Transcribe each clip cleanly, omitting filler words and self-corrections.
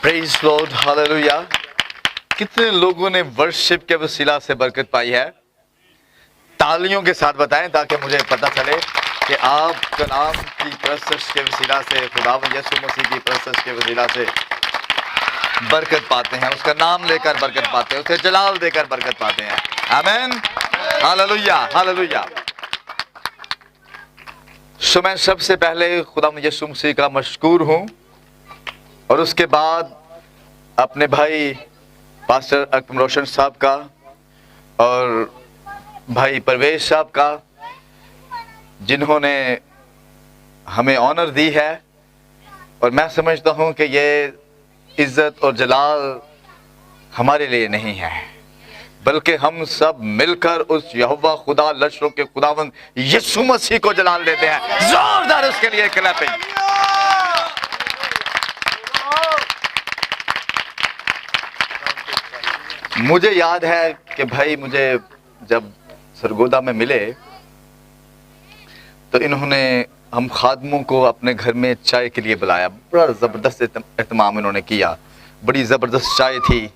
Praise Lord, hallelujah. कितने लोगों ने वर्शिप के वसीला से बरकत पाई है? तालियों के साथ बताएं ताकि मुझे पता चले कि आप कलाम की परस्तश के वसीला से, खुदावंद यीशु मसीह की परस्तश के वसीला से बरकत पाते हैं, उसका नाम लेकर बरकत पाते हैं, उसे जलाल देकर बरकत पाते हैं। आमीन, हालेलुया, हालेलुया। सो मैं सबसे पहले खुदावंद यीशु मसीह का मशकूर हूँ और उसके बाद अपने भाई पास्टर अकरम रोशन साहब का और भाई परवेश साहब का, जिन्होंने हमें ऑनर दी है। और मैं समझता हूँ कि ये इज़्ज़त और जलाल हमारे लिए नहीं है, बल्कि हम सब मिलकर उस यहोवा खुदा लश्करों के खुदावंद यीशु मसीह को जलाल देते हैं। जोरदार उसके लिए क्लैपिंग। मुझे याद है कि भाई मुझे जब सरगोदा में मिले तो इन्होंने हम खादमों को अपने घर में चाय के लिए बुलाया। बड़ा ज़बरदस्त एहतमाम इन्होंने किया, बड़ी ज़बरदस्त चाय थी,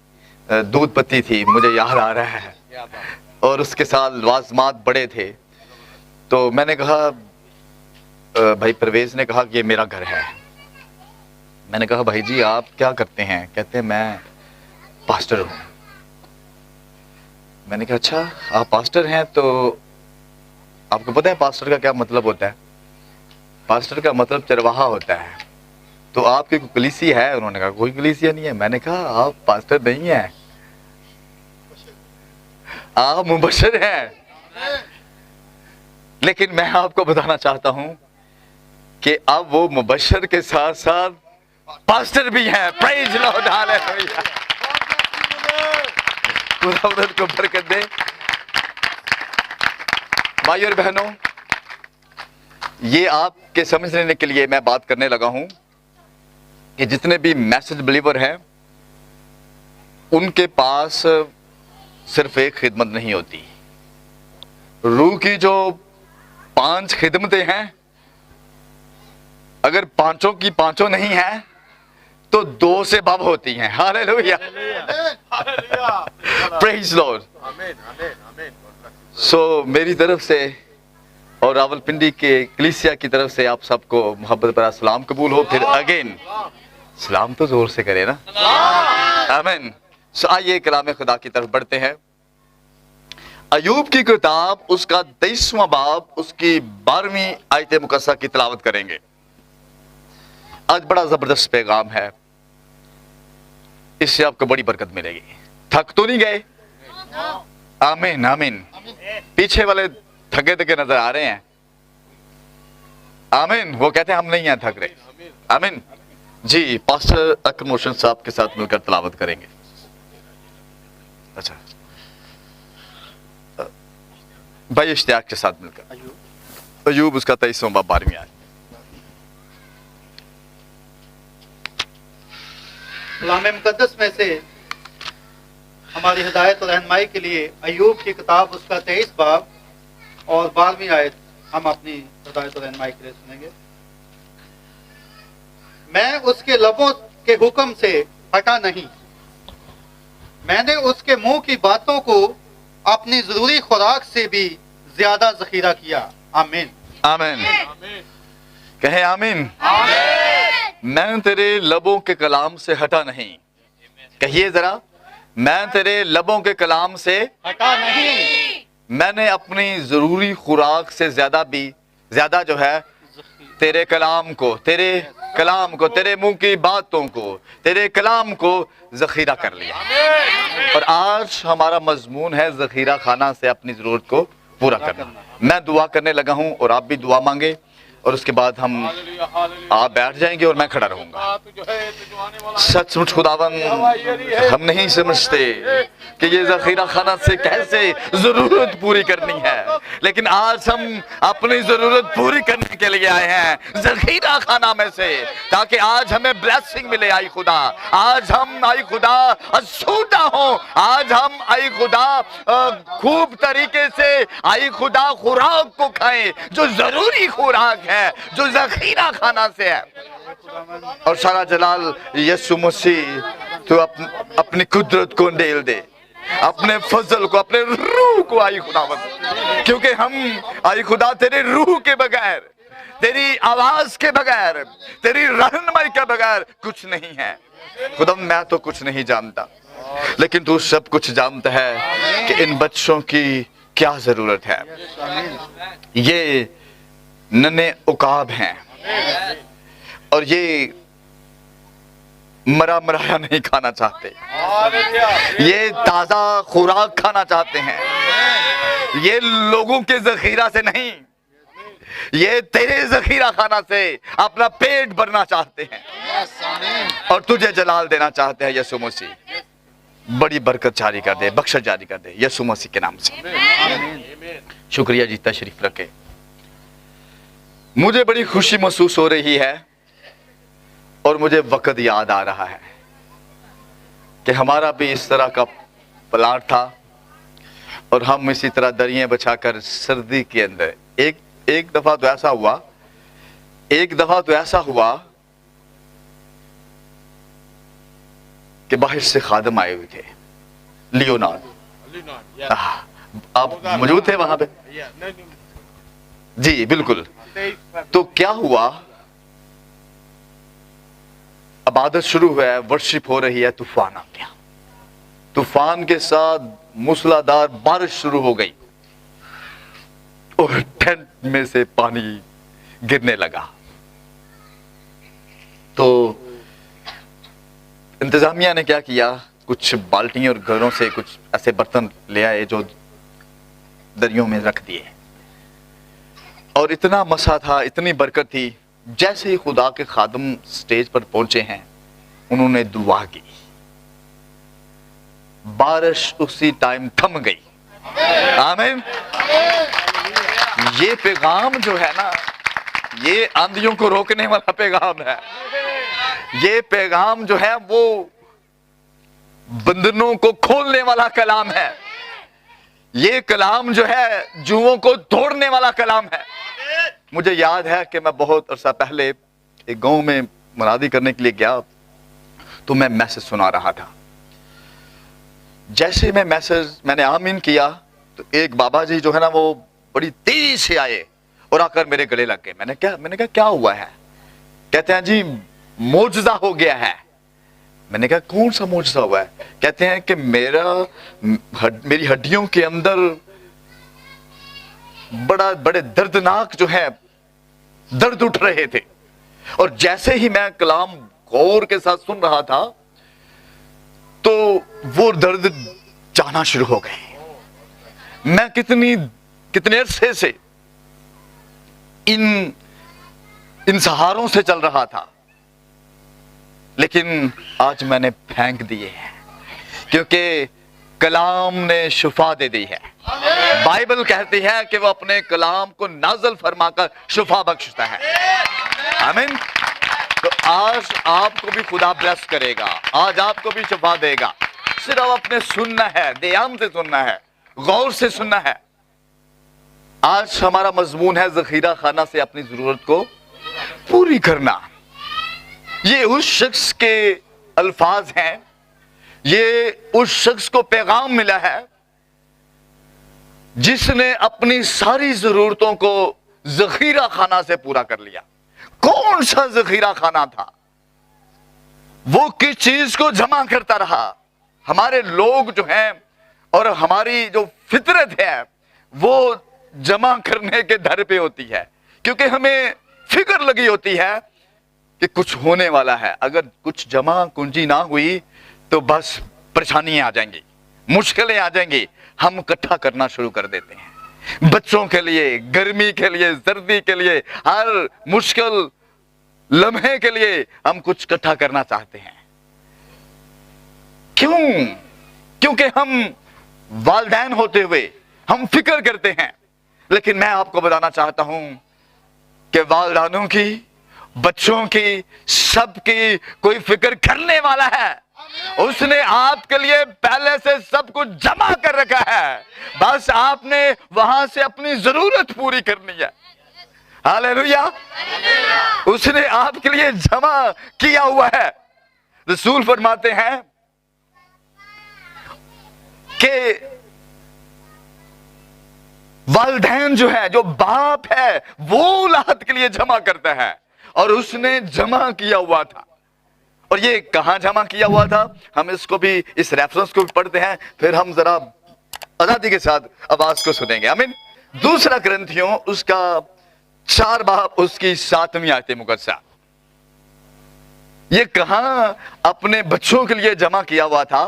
दूध पत्ती थी, मुझे याद आ रहा है, और उसके साथ वाज़मात बड़े थे। तो मैंने कहा, भाई परवेज़ ने कहा कि ये मेरा घर है। मैंने कहा भाई जी आप क्या करते हैं? कहते हैं मैं पास्टर हूँ। मैंने कहा अच्छा आप पास्टर हैं, तो आपको पता है पास्टर का क्या मतलब होता है? पास्टर का मतलब चरवाहा होता है। तो आपकी कोई कलीसिया है? उन्होंने कहा कोई कलीसिया नहीं है। मैंने कहा आप पास्टर नहीं हैं, आप मुबशर हैं। लेकिन मैं आपको बताना चाहता हूं कि अब वो मुबशर के साथ साथ पास्टर भी हैं। Praise Lord, hallelujah. खुदावंद को बरकत दे। भाई और बहनों, ये आपके समझ लेने के लिए मैं बात करने लगा हूं कि जितने भी मैसेज बिलीवर हैं उनके पास सिर्फ एक खिदमत नहीं होती। रूह की जो 5 खिदमतें हैं, अगर पांचों की पांचों नहीं है तो 2 से बब होती हैं। Hallelujah, praise Lord. सो मेरी तरफ से और रावलपिंडी के कलीसिया की तरफ से आप सबको मोहब्बत भरा सलाम कबूल हो। फिर अगेन सलाम तो जोर से करे ना, आमीन। सो आइए कलाम खुदा की तरफ बढ़ते हैं। अय्यूब की किताब उसका 23वां बाब उसकी 12वीं आयत मुकस्सा की तिलावत करेंगे। आज बड़ा जबरदस्त पैगाम है, इससे आपको बड़ी बरकत मिलेगी। थक तो नहीं गए? आमीन, आमीन। पीछे वाले थके थके नजर आ रहे हैं। आमीन। वो कहते हैं हम नहीं हैं थक रहे। आमीन जी। पास्टर अकरम रोशन साहब के साथ मिलकर तिलावत करेंगे। अच्छा भाई इश्तियाक के साथ मिलकर अय्यूब उसका 23वां बाब 12वीं आयत। कलाम मुकद्दस में से हमारी हिदायत और रहनुमाई के लिए अय्यूब की किताब उसका 23 बाब और 12वीं आयत हम अपनी हिदायत और रहनुमाई के लिए सुनेंगे। मैं उसके लबों के हुक्म से हटा नहीं, मैंने उसके मुंह की बातों को अपनी जरूरी खुराक से भी ज्यादा जखीरा किया। आमीन। आमीन। कहें आमीन। मैं तेरे लबों के कलाम से हटा नहीं। कहिए जरा, मैं तेरे लबों के कलाम से हटा नहीं, मैंने अपनी जरूरी खुराक से ज्यादा जो है तेरे कलाम को, तेरे मुंह की बातों को, तेरे कलाम को जखीरा कर लिया। और आज हमारा मजमून है जखीरा खाना से अपनी जरूरत को पूरा करना। मैं दुआ करने लगा हूं और आप भी दुआ मांगे, और उसके बाद आप बैठ जाएंगे और मैं खड़ा रहूंगा। सचमुच खुदावन हम नहीं समझते कि ये जखीरा खाना से कैसे जरूरत पूरी करनी है, लेकिन आज हम अपनी जरूरत पूरी करने के लिए आए हैं जखीरा खाना में से, ताकि आज हमें ब्लेसिंग मिले। आई खुदा, आज हम आई खुदा असूदा हो, आज हम आई खुदा खूब तरीके से आई खुदा खुराक को खाएं जो जरूरी खुराक है, जो जखीरा खाना से है। और सारा जलाल यीशु मसीह तो अपनी कुदरत को अंडेल दे, अपने फजल को, अपने रूह को आई खुदावंद, क्योंकि हम आई खुदा तेरे रूह के बगैर, तेरी आवाज के बगैर, तेरी रहनुमाई के बगैर कुछ नहीं है। खुदा मैं तो कुछ नहीं जानता, लेकिन तू सब कुछ जानता है कि इन बच्चों की क्या जरूरत है। ये नन्हे उकाब हैं और ये मरा मराया नहीं खाना चाहते, ये ताजा खुराक खाना चाहते हैं। ये लोगों के जखीरा से नहीं, ये तेरे जखीरा खाना से अपना पेट भरना चाहते हैं और तुझे जलाल देना चाहते हैं। यीशु मसीह बड़ी बरकत जारी कर दे, बख्शत जारी कर दे यीशु मसीह के नाम से। शुक्रिया जी, तशरीफ रखे। मुझे बड़ी खुशी महसूस हो रही है और मुझे वक्त याद आ रहा है कि हमारा भी इस तरह का प्लाट था और हम इसी तरह दरियां बछाकर सर्दी के अंदर एक दफा तो ऐसा हुआ कि बाहर से खादम आए हुए थे, लियोनार्ड। आप मौजूद थे वहां पे? जी बिल्कुल। तो क्या हुआ, इबादत शुरू हुआ है, वर्शिप हो रही है, तूफान आ गया। तूफान के साथ मूसलाधार बारिश शुरू हो गई और टेंट में से पानी गिरने लगा। तो इंतजामिया ने क्या किया, कुछ बाल्टियों और घरों से कुछ ऐसे बर्तन ले आए जो दरियों में रख दिए, और इतना मसा था, इतनी बरकत थी। जैसे ही खुदा के खादम स्टेज पर पहुंचे हैं, उन्होंने दुआ की, बारिश उसी टाइम थम गई। आमीन। ये पैगाम जो है ना, ये आंधियों को रोकने वाला पैगाम है। ये पैगाम जो है वो बंधनों को खोलने वाला कलाम है। ये कलाम जो है जुओं को तोड़ने वाला कलाम है। मुझे याद है कि मैं बहुत अरसा पहले एक गांव में मुनादी करने के लिए गया, तो मैं मैसेज सुना रहा था। जैसे मैंने आमीन किया तो एक बाबा जी जो है ना, वो बड़ी तेजी से आए और आकर मेरे गले लग गए। मैंने कहा क्या हुआ है? कहते हैं जी मौजज़ा हो गया है। मैंने कहा कौन सा मौजज़ा हुआ है? कहते हैं कि मेरी हड्डियों के अंदर बड़े दर्दनाक जो है दर्द उठ रहे थे, और जैसे ही मैं कलाम गौर के साथ सुन रहा था तो वो दर्द जाना शुरू हो गए। मैं कितने अरसे से इन सहारों से चल रहा था, लेकिन आज मैंने फेंक दिए हैं, क्योंकि कलाम ने शिफा दे दी है। बाइबल कहती है कि वो अपने कलाम को नाज़िल फरमाकर शिफा बख्शता है। आमीन। तो आज आपको भी खुदा ब्लेस करेगा, आज आपको भी शिफा देगा। सिर्फ अपने सुनना है, ध्यान से सुनना है, गौर से सुनना है। आज हमारा मजमून है जखीरा खाना से अपनी जरूरत को पूरी करना। یہ اس شخص کے الفاظ ہیں, یہ اس شخص کو پیغام ملا ہے جس نے اپنی ساری ضرورتوں کو ذخیرہ خانہ سے پورا کر لیا. کون سا ذخیرہ خانہ تھا؟ وہ کس چیز کو جمع کرتا رہا؟ ہمارے لوگ جو ہیں اور ہماری جو فطرت ہے وہ جمع کرنے کے در پہ ہوتی ہے, کیونکہ ہمیں فکر لگی ہوتی ہے کہ کچھ ہونے والا ہے. اگر کچھ جمع کنجی نہ ہوئی تو بس پریشانیاں آ جائیں گی, مشکلیں آ جائیں گی. ہم اکٹھا کرنا شروع کر دیتے ہیں, بچوں کے لیے, گرمی کے لیے, سردی کے لیے, ہر مشکل لمحے کے لیے ہم کچھ اکٹھا کرنا چاہتے ہیں. کیوں؟ کیونکہ ہم والدین ہوتے ہوئے ہم فکر کرتے ہیں. لیکن میں آپ کو بتانا چاہتا ہوں کہ والدانوں کی, بچوں کی, سب کی کوئی فکر کرنے والا ہے. اس نے آپ کے لیے پہلے سے سب کچھ جمع کر رکھا ہے, بس آپ نے وہاں سے اپنی ضرورت پوری کرنی ہے. ہاللیلویا. اس نے آپ کے لیے جمع کیا ہوا ہے. رسول فرماتے ہیں کہ والدین جو ہے, جو باپ ہے, وہ اولاد کے لیے جمع کرتا ہے, اور اس نے جمع کیا ہوا تھا. اور یہ کہاں جمع کیا ہوا تھا؟ ہم اس کو بھی, اس ریفرنس کو بھی پڑھتے ہیں, پھر ہم ذرا آزادی کے ساتھ آواز کو سنیں گے. آمین. دوسرا کرنتھیوں اس کا 4 باب اس کی 7ویں آیت مقدسہ, یہ کہاں اپنے بچوں کے لیے جمع کیا ہوا تھا.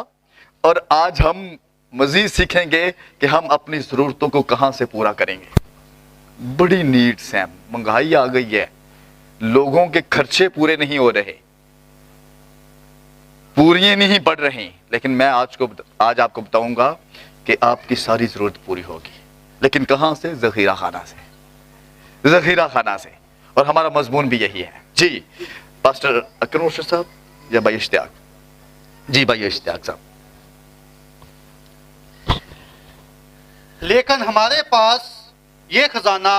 اور آج ہم مزید سیکھیں گے کہ ہم اپنی ضرورتوں کو کہاں سے پورا کریں گے. بڑی نیڈس ہیں, مہنگائی آ گئی ہے, لوگوں کے خرچے پورے نہیں ہو رہے, پوری نہیں پڑ رہی. لیکن میں آج آپ کو بتاؤں گا کہ آپ کی ساری ضرورت پوری ہوگی. لیکن کہاں سے؟ ذخیرہ خانہ سے, ذخیرہ خانہ سے. اور ہمارا مضمون بھی یہی ہے. جی پاسٹر اکرم روشن صاحب یا بھائی اشتیاق؟ جی بھائی اشتیاق صاحب. لیکن ہمارے پاس یہ خزانہ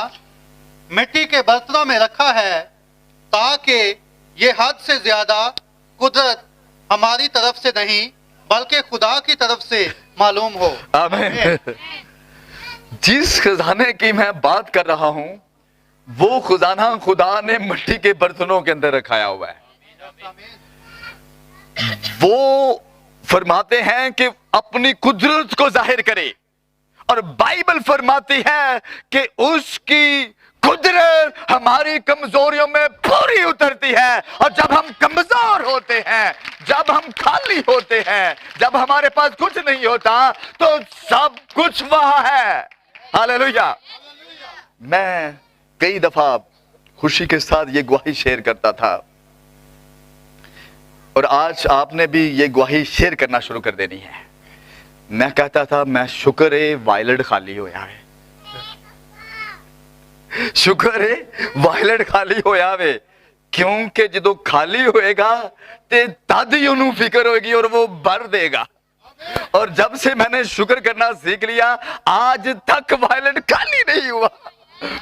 مٹی کے برتنوں میں رکھا ہے تاکہ یہ حد سے زیادہ قدرت ہماری طرف سے نہیں بلکہ خدا کی طرف سے معلوم ہو. آمین. جس خزانے کی میں بات کر رہا ہوں وہ خزانہ خدا نے مٹی کے برتنوں کے اندر رکھایا ہوا ہے. وہ فرماتے ہیں کہ اپنی قدرت کو ظاہر کرے, اور بائبل فرماتی ہے کہ اس کی قدرت ہماری کمزوریوں میں پوری اترتی ہے. اور جب ہم کمزور ہوتے ہیں, جب ہم خالی ہوتے ہیں, جب ہمارے پاس کچھ نہیں ہوتا تو سب کچھ وہاں ہے. ہاللیلویا. میں کئی دفعہ خوشی کے ساتھ یہ گواہی شیئر کرتا تھا, اور آج آپ نے بھی یہ گواہی شیئر کرنا شروع کر دینی ہے. میں کہتا تھا میں شکر ہے وائلٹ خالی ہویا ہے, شکر ہے وائلٹ خالی ہویا ہے, کیونکہ جدو خالی ہوئے گا تے تد ہی انہوں فکر ہوئے گی اور وہ بھر دے گا. اور جب سے میں نے شکر کرنا سیکھ لیا آج تک وائلٹ خالی نہیں ہوا.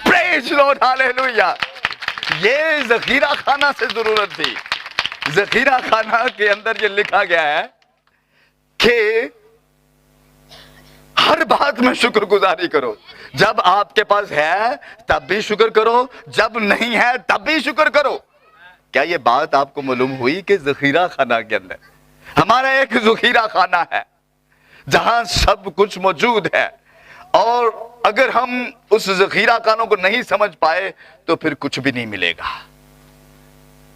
پریز لارڈ. ہاللیلویا. یہ ذخیرہ خانہ سے ضرورت تھی. ذخیرہ خانہ کے اندر یہ لکھا گیا ہے کہ ہر بات میں شکر گزاری کرو. جب آپ کے پاس ہے تب بھی شکر کرو, جب نہیں ہے تب بھی شکر کرو. کیا یہ بات آپ کو معلوم ہوئی کہ ذخیرہ خانہ کے اندر ہمارا ایک ذخیرہ خانہ ہے جہاں سب کچھ موجود ہے, اور اگر ہم اس ذخیرہ خانوں کو نہیں سمجھ پائے تو پھر کچھ بھی نہیں ملے گا,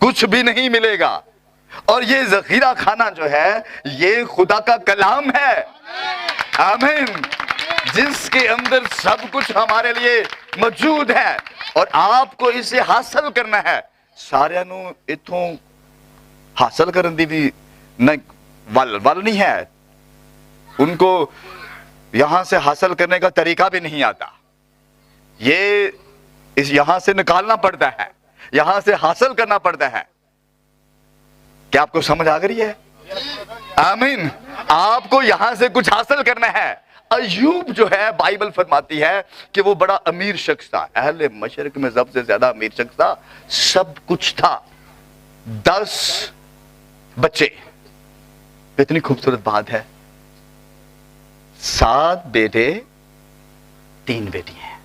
کچھ بھی نہیں ملے گا. اور یہ ذخیرہ خانہ جو ہے یہ خدا کا کلام ہے. آمین. جس کے اندر سب کچھ ہمارے لیے موجود ہے, اور آپ کو اسے حاصل کرنا ہے. سارے نو اتوں حاصل کرن دی بھی ول نہیں ہے, ان کو یہاں سے حاصل کرنے کا طریقہ بھی نہیں آتا. یہ یہاں سے نکالنا پڑتا ہے, یہاں سے حاصل کرنا پڑتا ہے. کیا آپ کو سمجھ آ گئی ہے؟ آمین. آپ کو یہاں سے کچھ حاصل کرنا ہے. ایوب جو ہے بائبل فرماتی ہے کہ وہ بڑا امیر شخص تھا, اہل مشرق میں سب سے زیادہ امیر شخص تھا, سب کچھ تھا. 10 बच्चे, कितनी खूबसूरत बात है। 7 बेटे 3 बेटियां हैं।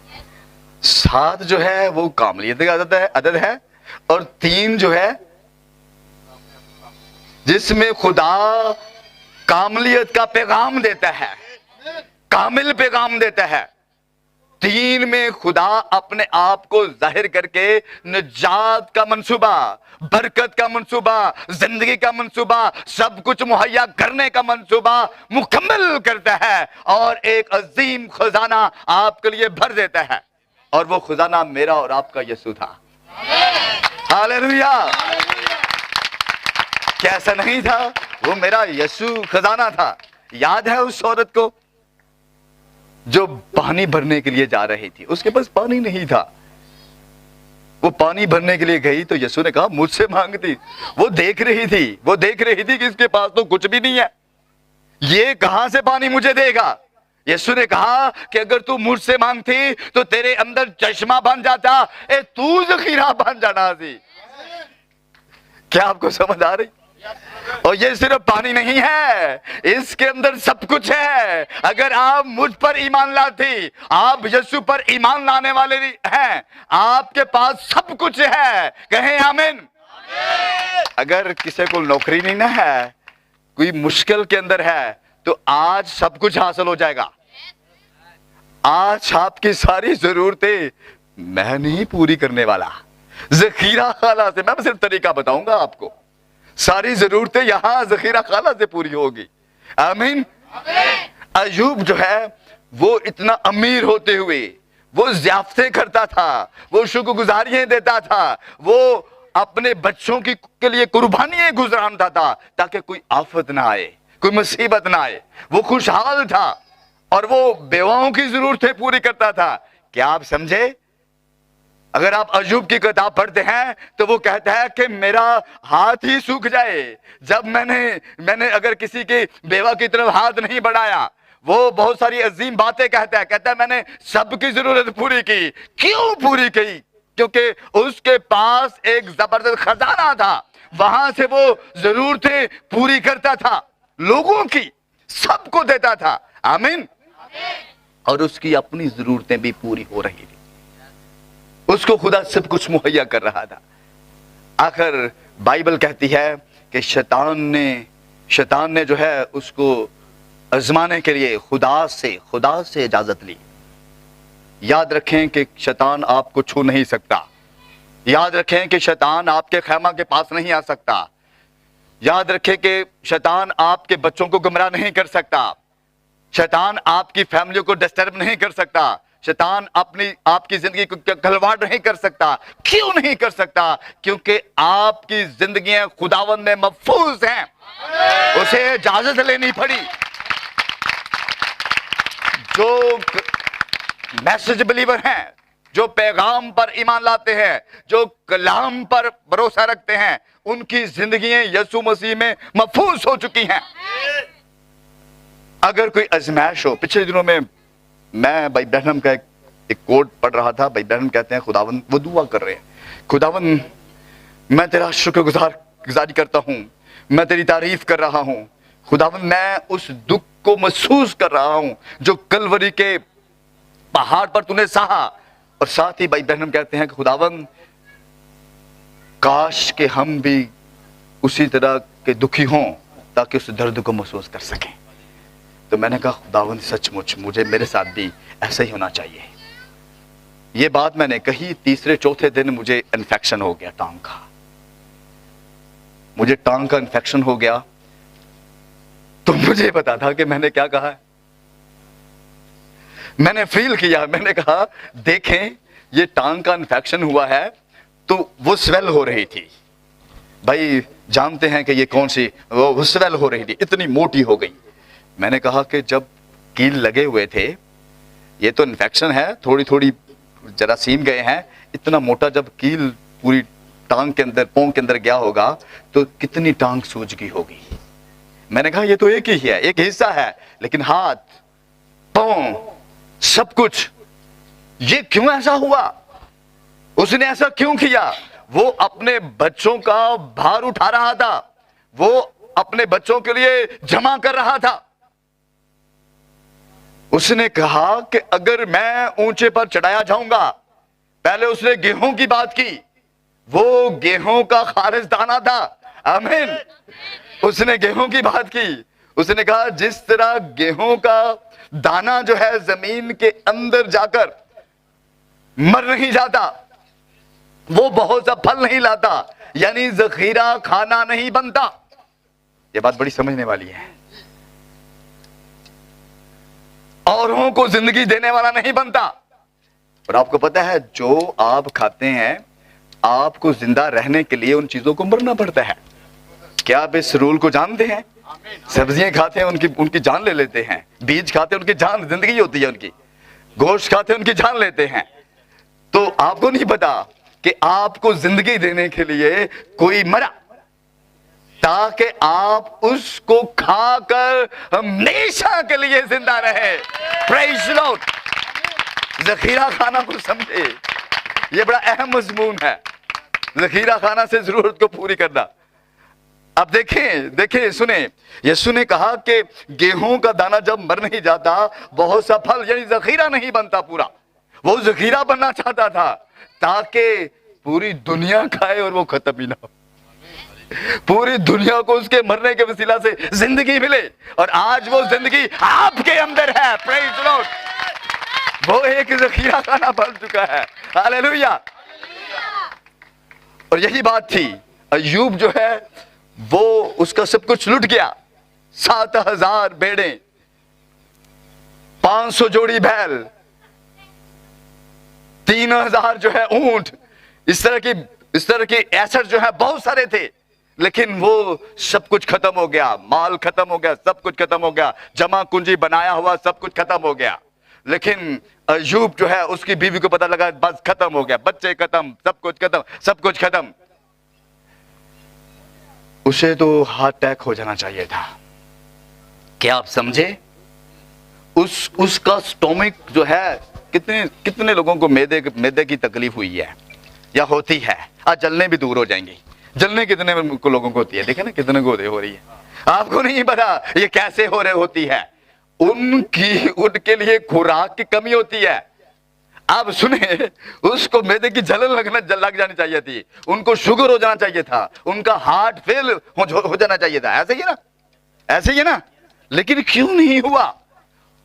7 जो है वो कामलियत का अदद है और 3 जो है जिसमें खुदा कामलियत का पैगाम देता है, कामिल पैगाम देता है। 3 में खुदा अपने आप को जाहिर करके निजात का मंसूबा, बरकत का मंसूबा, जिंदगी का मंसूबा, सब कुछ मुहैया करने का मंसूबा मुकम्मल करता है और एक अजीम खजाना आपके लिए भर देता है। और वो खजाना मेरा और आपका यीशु था। हालेलुया। कैसा नहीं था? वो मेरा यीशु खजाना था। याद है उस औरत को जो पानी भरने के लिए जा रही थी, उसके पास पानी नहीं था। वो पानी भरने के लिए गई तो यीशु ने कहा मुझसे मांगती। वो देख रही थी कि इसके पास तो कुछ भी नहीं है, ये कहां से पानी मुझे देगा। यीशु ने कहा कि अगर तू मुझसे मांगती तो तेरे अंदर चश्मा बन जाता, तू जखीरा बन जाना सी। क्या आपको समझ आ रही? और ये सिर्फ पानी नहीं है, इसके अंदर सब कुछ है। अगर आप मुझ पर ईमान लाती, आप यीशु पर ईमान लाने वाले हैं, आपके पास सब कुछ है। कहें आमीन। अगर किसी को नौकरी नहीं ना है, कोई मुश्किल के अंदर है, तो आज सब कुछ हासिल हो जाएगा। आज आपकी सारी जरूरतें मैं नहीं पूरी करने वाला, जखीरा खाला से। मैं सिर्फ तरीका बताऊंगा आपको, सारी जरूरतें यहां जखीरा खाला से पूरी होगी। आमीन। अय्यूब जो है वो इतना अमीर होते हुए वो ज़ियाफ़तें करता था, वो शुक्रगुजारियां देता था, वो अपने बच्चों के लिए कुर्बानियां गुजारता था ताकि कोई आफत ना आए, कोई मुसीबत ना आए। वो खुशहाल था और वो बेवाओं की जरूरतें पूरी करता था। क्या आप समझे? अगर आप अय्यूब की किताब पढ़ते हैं तो वो कहता है कि मेरा हाथ ही सूख जाए जब मैंने अगर किसी की बेवा की तरफ हाथ नहीं बढ़ाया। वो बहुत सारी अजीम बातें कहता है मैंने सबकी जरूरत पूरी की। क्यों पूरी की? क्योंकि उसके पास एक जबरदस्त खजाना था, वहां से वो जरूरतें पूरी करता था, लोगों की सबको देता था। आमीन। और उसकी अपनी जरूरतें भी पूरी हो रही थी, उसको खुदा सब कुछ मुहैया कर रहा था। आखिर बाइबल कहती है कि शैतान ने जो है उसको आजमाने के लिए खुदा से इजाजत ली। याद रखें कि शैतान आपको छू नहीं सकता। याद रखें कि शैतान आपके खैमा के पास नहीं आ सकता। याद रखें कि शैतान आपके बच्चों को गुमराह नहीं कर सकता। शैतान आपकी फैमिली को डिस्टर्ब नहीं कर सकता। शैतान आपकी जिंदगी को खिलवाड़ नहीं कर सकता। क्यों नहीं कर सकता? क्योंकि आपकी जिंदगियां खुदावंद में महफूज हैं, उसे इजाजत लेनी पड़ी। जो मैसेज बिलीवर हैं, जो पैगाम पर ईमान लाते हैं, जो कलाम पर भरोसा रखते हैं, उनकी जिंदगियां यीशु मसीह में महफूज हो चुकी हैं। अगर कोई आजमाइश हो, पिछले दिनों में मैं भाई ब्रैनम का एक कोट पढ़ रहा था। भाई ब्रैनम कहते हैं खुदावन, वो दुआ कर रहे हैं, खुदावन मैं तेरा शुक्रगुजारी करता हूं, मैं तेरी तारीफ कर रहा हूं। खुदावन मैं उस दुख को महसूस कर रहा हूं जो कलवरी के पहाड़ पर तूने सहा। और साथ ही भाई ब्रैनम कहते हैं कि खुदावन काश के हम भी उसी तरह के दुखी हों ताकि उस दर्द को महसूस कर सकें। तो मैंने कहा खुदावंद सचमुच मुझे मेरे साथ भी ऐसा ही होना चाहिए। ये बात मैंने कही, तीसरे चौथे दिन मुझे इन्फेक्शन हो गया टांग का। मुझे टांग का इन्फेक्शन हो गया तो मुझे पता था कि मैंने क्या कहा है। मैंने फील किया, मैंने कहा देखें ये टांग का इन्फेक्शन हुआ है। तो वो स्वेल हो रही थी। भाई जानते हैं कि ये कौन सी वो स्वेल हो रही थी, इतनी मोटी हो गई। मैंने कहा कि जब कील लगे हुए थे, ये तो इन्फेक्शन है, थोड़ी थोड़ी जरासीम गए हैं, इतना मोटा जब कील पूरी टांग के अंदर, पांव के अंदर गया होगा तो कितनी टांग सूज गई होगी। मैंने कहा ये तो एक ही है, एक हिस्सा है, लेकिन हाथ पांव सब कुछ, ये क्यों ऐसा हुआ? उसने ऐसा क्यों किया? वो अपने बच्चों का भार उठा रहा था, वो अपने बच्चों के लिए जमा कर रहा था। उसने कहा कि अगर मैं ऊंचे पर चढ़ाया जाऊंगा, पहले उसने गेहूं की बात की, वो गेहूं का खारिज दाना था। आमीन। उसने गेहूं की बात की, उसने कहा जिस तरह गेहूं का दाना जो है जमीन के अंदर जाकर मर नहीं जाता, वो बहुत सा फल नहीं लाता, यानी जखीरा खाना नहीं बनता। ये बात बड़ी समझने वाली है। औरों को जिंदगी देने वाला नहीं बनता। और आपको पता है जो आप खाते हैं, आपको जिंदा रहने के लिए उन चीजों को मरना पड़ता है। क्या आप इस रूल को जानते हैं? सब्जियां खाते हैं, उनकी जान ले लेते हैं। बीज खाते हैं, उनकी जान, जिंदगी होती है उनकी। गोश्त खाते हैं, उनकी जान लेते हैं। तो आपको नहीं पता कि आपको जिंदगी देने के लिए कोई मरा, ताकि आप उसको खाकर हमेशा के लिए जिंदा रहे। Praise Lord. जखीरा खाना को समझे, ये बड़ा अहम मजमून है। जखीरा खाना से जरूरत को पूरी करना। अब देखें सुने, यीशु ने कहा कि गेहूं का दाना जब मर नहीं जाता, बहुत सा फल यानी जखीरा नहीं बनता पूरा। वो जखीरा बनना चाहता था ताकि पूरी दुनिया खाए और वो खत्म ही ना हो। पूरी दुनिया को उसके मरने के वसीला से जिंदगी मिले, और आज वो जिंदगी आपके अंदर है। Praise Lord. वो एक जखीरा खाना बन चुका है। हालेलुया। और यही बात थी, अय्यूब जो है वो उसका सब कुछ लुट गया। 7,000 भेड़ें, 500 जोड़ी बैल, 3,000 जो है ऊंट, इस तरह की एसेट जो है बहुत सारे थे। लेकिन वो सब कुछ खत्म हो गया, माल खत्म हो गया, सब कुछ खत्म हो गया, जमा कुंजी बनाया हुआ सब कुछ खत्म हो गया। लेकिन अय्यूब जो है उसकी बीवी को पता लगा बस खत्म हो गया, बच्चे खत्म, सब कुछ खत्म, सब कुछ खत्म। उसे तो हार्ट अटैक हो जाना चाहिए था। क्या आप समझे? उसका स्टोमिक जो है, कितने लोगों को मैदे की तकलीफ हुई है या होती है। आज जलने भी दूर हो जाएंगी। जलने कितने लोगों को होती है, देखे ना कितने को हो रही है। आपको नहीं पता ये कैसे हो रही होती है। उनके लिए खुराक की कमी होती है। आप सुने, उसको मैदे की जलन लग जानी चाहिए थी, उनको शुगर हो जाना चाहिए था, उनका हार्ट फेल हो जाना चाहिए था। ऐसे ही है ना। लेकिन क्यों नहीं हुआ?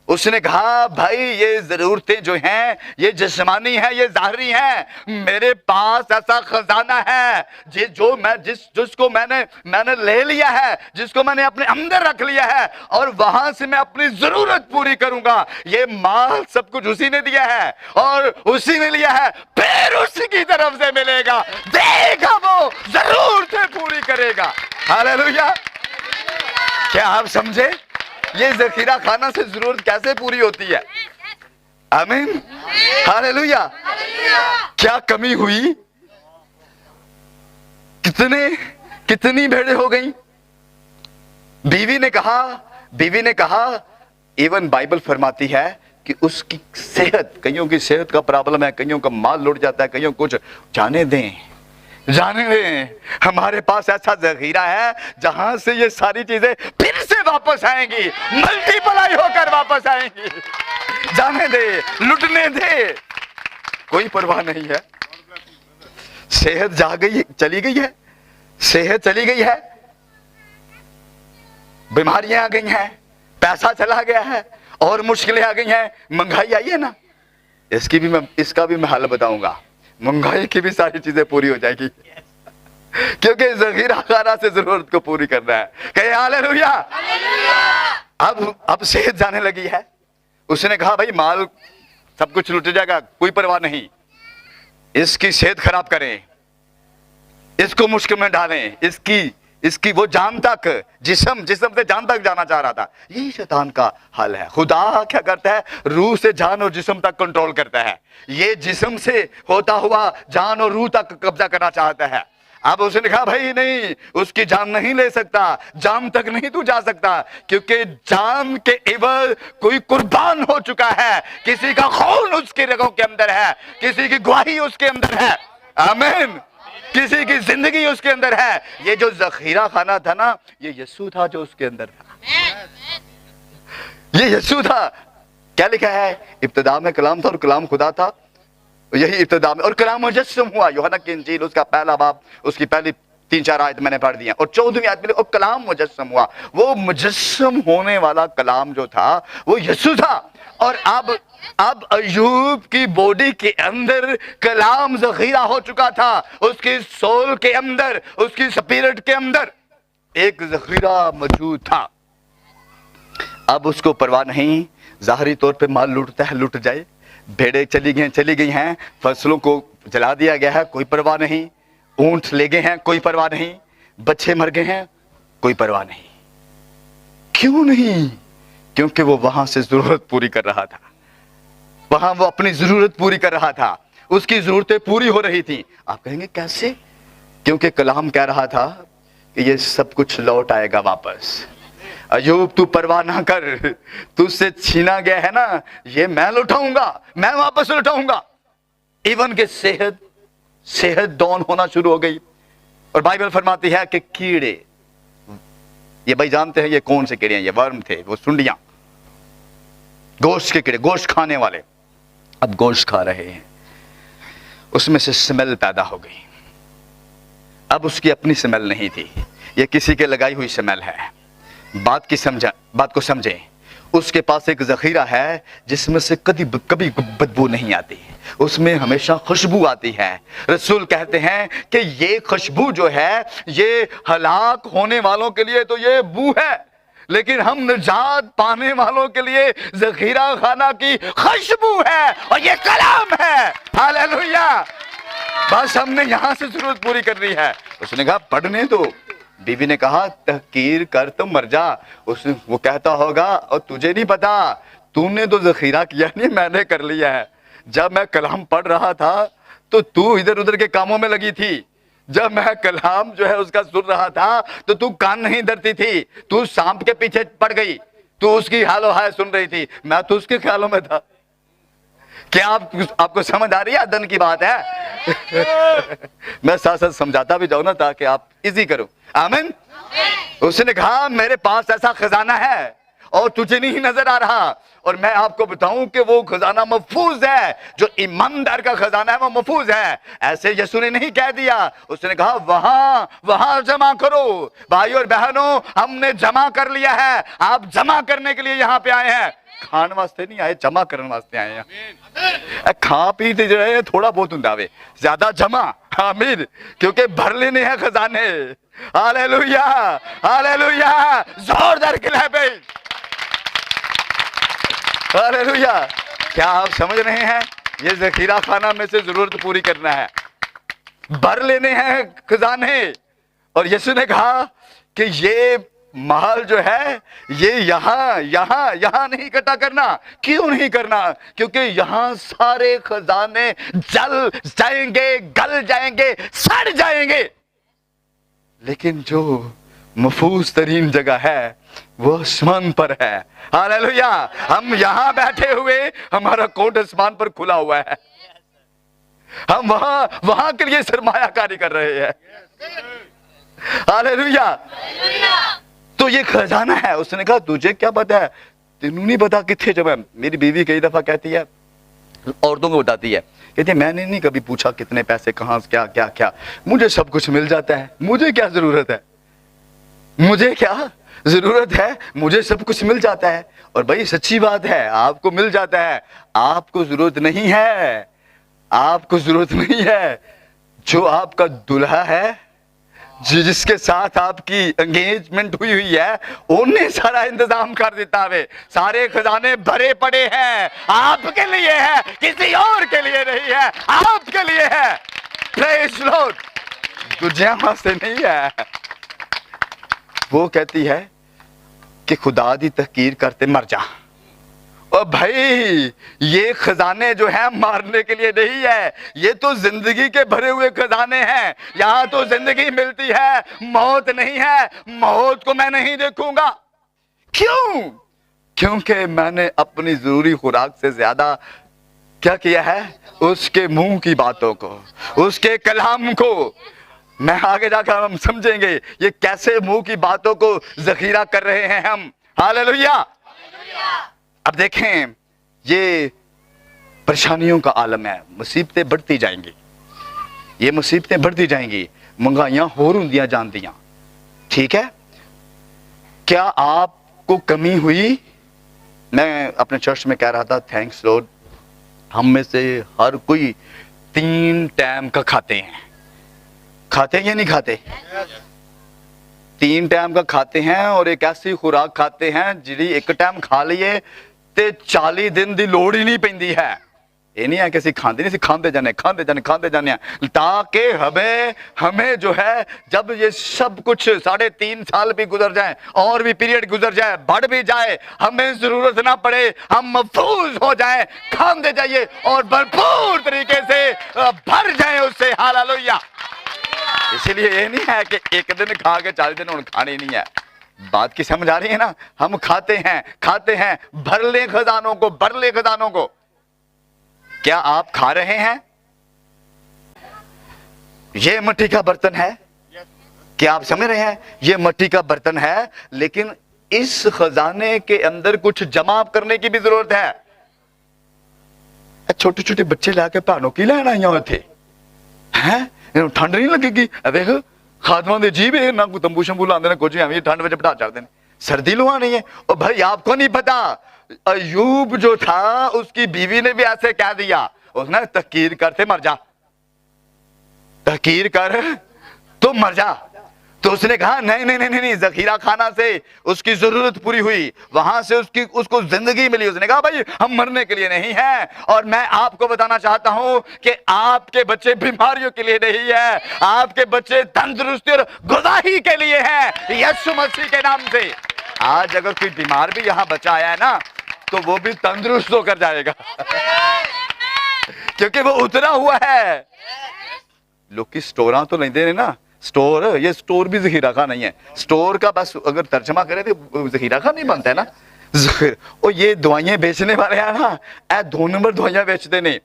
उसने कहा भाई ये जरूरतें जो हैं ये जिस्मानी है, ये ज़ाहरी है। मेरे पास ऐसा खजाना है जिसको मैंने ले लिया है, जिसको मैंने अपने अंदर रख लिया है, और वहां से मैं अपनी जरूरत पूरी करूंगा। ये माल सब कुछ उसी ने दिया है और उसी ने लिया है, फिर उसी की तरफ से मिलेगा। देगा वो जरूरतें पूरी करेगा। हालेलुया। क्या आप समझे? ये जखीरा खाना से जरूरत कैसे पूरी होती है? आमीन। हालेलुया। क्या कमी हुई? कितनी भेड़ें हो गई? बीवी ने कहा इवन बाइबल फरमाती है कि उसकी सेहत, कईयों की सेहत का प्रॉब्लम है, कईयों का माल लुट जाता है, कईयों कुछ। जाने दें, हमारे पास ऐसा जखीरा है जहां से ये सारी चीजें फिर से वापस आएंगी, मल्टीप्लाई होकर वापस आएंगी। जाने दे, लुटने दे, कोई परवाह नहीं है। सेहत चली गई है, बीमारियां आ गई हैं, पैसा चला गया है और मुश्किलें आ गई हैं, महंगाई आई है ना। इसका भी मैं हल बताऊंगा। महंगाई की भी सारी चीजें पूरी हो जाएगी, क्योंकि जखीरा खाना से जरूरत को पूरी करना है। कहे हालेलुया। अब सेहत जाने लगी है। उसने कहा भाई माल सब कुछ लुट जाएगा, कोई परवाह नहीं, इसकी सेहत खराब करें, इसको मुश्किल में डालें, इसकी वो जान तक, जिस्म से जान तक जाना चाह रहा था। यही शैतान का हल है। खुदा क्या करता है? रूह से जान और जिस्म तक कंट्रोल करता है। ये जिस्म से होता हुआ जान और रूह तक कब्जा करना चाहता है। अब उसने कहा भाई नहीं, उसकी जान नहीं ले सकता, जान तक नहीं तू जा सकता, क्योंकि जान के एवज कोई कुर्बान हो चुका है, किसी का खून उसके रगों के अंदर है, किसी की गवाही उसके अंदर है। आमीन। کسی کی زندگی اس کے اندر ہے. یہ جو ذخیرہ خانہ تھا نا، یہ یسوع تھا جو اس کے اندر تھا. یہ یسوع تھا. کیا لکھا ہے؟ ابتدا میں کلام تھا اور کلام خدا تھا. یہی ابتدا میں، اور کلام مجسم ہوا. یوحنا کی انجیل اس کا پہلا باب، اس کی پہلی 3-4 آیت میں نے پڑھ دیا، اور 14ویں آیت میں اور کلام مجسم ہوا. وہ مجسم ہونے والا کلام جو تھا وہ یسوع تھا. اور اب ایوب کی باڈی کے اندر کلام ذخیرہ ہو چکا تھا. اس کی سول کے اندر، اس کی سپیرٹ کے اندر ایک ذخیرہ موجود تھا. اب اس کو پرواہ نہیں. ظاہری طور پہ مال لوٹتا ہے، لوٹ جائے. بھیڑیں چلی گئی ہیں، فصلوں کو جلا دیا گیا ہے، کوئی پرواہ نہیں. اونٹ لے گئے ہیں، کوئی پرواہ نہیں. بچے مر گئے ہیں، کوئی پرواہ نہیں. کیوں نہیں؟ کیونکہ وہ وہاں سے ضرورت پوری کر رہا تھا. وہاں وہ اپنی ضرورت پوری کر رہا تھا. اس کی ضرورتیں پوری ہو رہی تھیں. آپ کہیں گے کیسے؟ کیونکہ کلام کہہ رہا تھا کہ یہ سب کچھ لوٹ آئے گا واپس. ایوب تو پرواہ نہ کر، تجھ سے چھینا گیا ہے نا، یہ میں لوٹاؤں گا، میں واپس لوٹاؤں گا. ایون کہ صحت ڈاؤن ہونا شروع ہو گئی. اور بائبل فرماتی ہے کہ کیڑے، یہ بھائی جانتے ہیں یہ کون سے کیڑے ہیں؟ یہ ورم تھے، وہ سنڈیاں، گوشت کے کیڑے، گوشت کھانے والے. اب گوشت کھا رہے ہیں، اس میں سے سمیل پیدا ہو گئی. اب اس کی اپنی سمیل نہیں تھی، یہ کسی کے لگائی ہوئی سمیل ہے. بات کو سمجھیں. اس کے پاس ایک ذخیرہ ہے جس میں سے کبھی بدبو نہیں آتی، اس میں ہمیشہ خوشبو آتی ہے. رسول کہتے ہیں کہ یہ خوشبو جو ہے یہ ہلاک ہونے والوں کے لیے تو یہ بو ہے، لیکن ہم نجات پانے والوں کے لیے ذخیرہ خانہ کی خوشبو ہے، اور یہ کلام ہے. ہاللیلویا. بس ہم نے یہاں سے ضرورت پوری کرنی ہے. اس نے کہا پڑھنے دو. بیوی نے کہا تحقیر کر تو مر جا. وہ کہتا ہوگا اور تجھے نہیں پتا، تو نے تو ذخیرہ کیا نہیں، میں نے کر لیا ہے. جب میں کلام پڑھ رہا تھا تو ادھر ادھر کے کاموں میں لگی تھی. جب میں کلام جو ہے اس کا سن رہا تھا تو کان نہیں دھرتی تھی، تو سانپ کے پیچھے پڑ گئی، تو اس کی حال و حال سن رہی تھی، میں تو اس کے خیالوں میں تھا. کیا آپ کو سمجھ آ رہی ہے؟ دن کی بات ہے. میں ساتھ ساتھ سمجھاتا بھی جاؤں نا تاکہ آپ ایزی کرو. آمین. اس نے کہا میرے پاس ایسا خزانہ ہے اور تجھے نہیں نظر آ رہا، اور میں آپ کو بتاؤں کہ وہ خزانہ محفوظ ہے. جو ایماندار کا خزانہ ہے وہ محفوظ ہے. ایسے یسوع نے نہیں کہہ دیا. اس نے کہا وہاں جمع کرو. بھائی اور بہنوں، ہم نے جمع کر لیا ہے. آپ جمع کرنے کے لیے یہاں پہ آئے ہیں، کھان واسطے نہیں آئے، جمع کرنے واسطے آئے ہیں. کھا پی جو ہے تھوڑا بہت ہوں، زیادہ جمع. آمین. کیونکہ بھر لینے ہیں خزانے. ہاللیلویا، ہاللیلویا. زوردار کلیپیں. ہاللیلویا. کیا آپ سمجھ رہے ہیں؟ یہ ذخیرہ خانہ میں سے ضرورت پوری کرنا ہے، بھر لینے ہیں خزانے. اور یسوع نے کہا کہ یہ مال جو ہے یہ یہاں نہیں اکٹھا کرنا. کیوں نہیں کرنا؟ کیونکہ یہاں سارے خزانے جل جائیں گے، گل جائیں گے، سڑ جائیں گے. لیکن جو محفوظ ترین جگہ ہے وہ آسمان پر ہے. ہاللیلویا. ہم یہاں بیٹھے ہوئے، ہمارا کوٹ آسمان پر کھلا ہوا ہے. ہم وہاں کے لیے سرمایہ کاری کر رہے ہیں. ہاللیلویا. تو یہ خزانہ ہے. اس نے کہا تجھے کیا پتا ہے؟ تینوں نہیں پتا کتنے جب ہے. میری بیوی کئی دفعہ کہتی ہے، عورتوں کو بتاتی ہے، کہتی ہے میں نے نہیں کبھی پوچھا کتنے پیسے کہاں کیا کیا کیا، مجھے سب کچھ مل جاتا ہے، مجھے کیا ضرورت ہے، مجھے کیا ضرورت ہے، مجھے سب کچھ مل جاتا ہے. اور بھائی سچی بات ہے، آپ کو مل جاتا ہے. آپ کو ضرورت نہیں ہے، آپ کو ضرورت نہیں ہے. جو آپ کا دلہا ہے، جس کے ساتھ آپ کی انگیجمنٹ ہوئی ہے، انہیں سارا انتظام کر دیتا ہے. سارے خزانے بھرے پڑے ہیں، آپ کے لیے ہے، کسی اور کے لیے نہیں ہے، آپ کے لیے ہے. پریز لارڈ. دنیا واسطے نہیں ہے. وہ کہتی ہے کہ خدا دی تحقیر کرتے مر جا. اور بھائی یہ خزانے جو ہیں مارنے کے لیے نہیں ہے، یہ تو زندگی کے بھرے ہوئے خزانے ہیں. یہاں تو زندگی ملتی ہے، موت نہیں ہے. موت کو میں نہیں دیکھوں گا. کیوں؟ کیونکہ میں نے اپنی ضروری خوراک سے زیادہ کیا کیا ہے؟ اس کے منہ کی باتوں کو، اس کے کلام کو. मैं आगे जाकर हम समझेंगे ये कैसे मुंह की बातों को जखीरा कर रहे हैं हम। हालेलुया। अब देखें, ये परेशानियों का आलम है, मुसीबतें बढ़ती जाएंगी, ये मुसीबतें बढ़ती जाएंगी, महंगाइयां होर होंदियां जांदियां। ठीक है, क्या आपको कमी हुई? मैं अपने चर्च में कह रहा था, थैंक्स लॉर्ड, हम में से हर कोई 3 टाइम का खाते हैं। खाते हैं या नहीं खाते? 3 टाइम का खाते हैं, और एक ऐसी खुराक खाते हैं जिहड़ी एक टाइम खा लईए ते 40 दिन दी लोड़ ही नहीं पैंदी है। ये नहीं है कि ਅਸੀਂ खाते नहीं, खाते जाने ताकि हमें जो है, जब ये सब कुछ 3.5 साल भी गुजर जाए और भी पीरियड गुजर जाए, बढ़ भी जाए, हमें जरूरत ना पड़े, हम महफूज हो जाए, खाते जाइए और भरपूर तरीके से भर जाए उससे। हालेलुया। इसलिए ये नहीं है कि एक दिन खा के 40 दिन उन खाने नहीं है। बात की समझ आ रही है ना? हम खाते हैं, भर ले खजानों को। क्या आप खा रहे हैं? ये मिट्टी का बर्तन है, क्या आप समझ रहे हैं? ये मिट्टी का बर्तन है, लेकिन इस खजाने के अंदर कुछ जमा करने की भी जरूरत है। छोटे छोटे बच्चे लाके भानों की लैन आई हुए थे, हैं? ठंड नहीं लगेगी? देख खादमा दे जीव ना कोई तंबू शंबू लाते हैं, कुछ एवं ठंड में बिठा चढ़ते हैं, सर्दी लुहानी है। और भाई आपको नहीं पता, अयूब जो था उसकी बीवी ने भी ऐसे कह दिया, उसने तहकीर करते मर जा, तहकीर कर तो मर जा। तो उसने कहा नहीं, जखीरा खाना से उसकी जरूरत पूरी हुई, वहां से उसको जिंदगी मिली। उसने कहा भाई हम मरने के लिए नहीं है। और मैं आपको बताना चाहता हूं कि आपके बच्चे बीमारियों के लिए नहीं है, आपके बच्चे तंदुरुस्ती और गुदाही के लिए है, यीशु मसीह के नाम से। आज अगर कोई बीमार भी यहां बच्चा आया है ना, तो वो भी तंदुरुस्त होकर जाएगा क्योंकि वो उतरा हुआ है। लोग की स्टोर तो लेंदे ने ना, स्टोर, ये स्टोर भी जखीरा खा नहीं है। स्टोर का बस अगर तर्जमा करें तो जखीरा खा नहीं बनता है ना, जखीर। और ये दवाइयां बेचने वाले हैं ना, ए 2 नंबर दवाइयां बेचते ने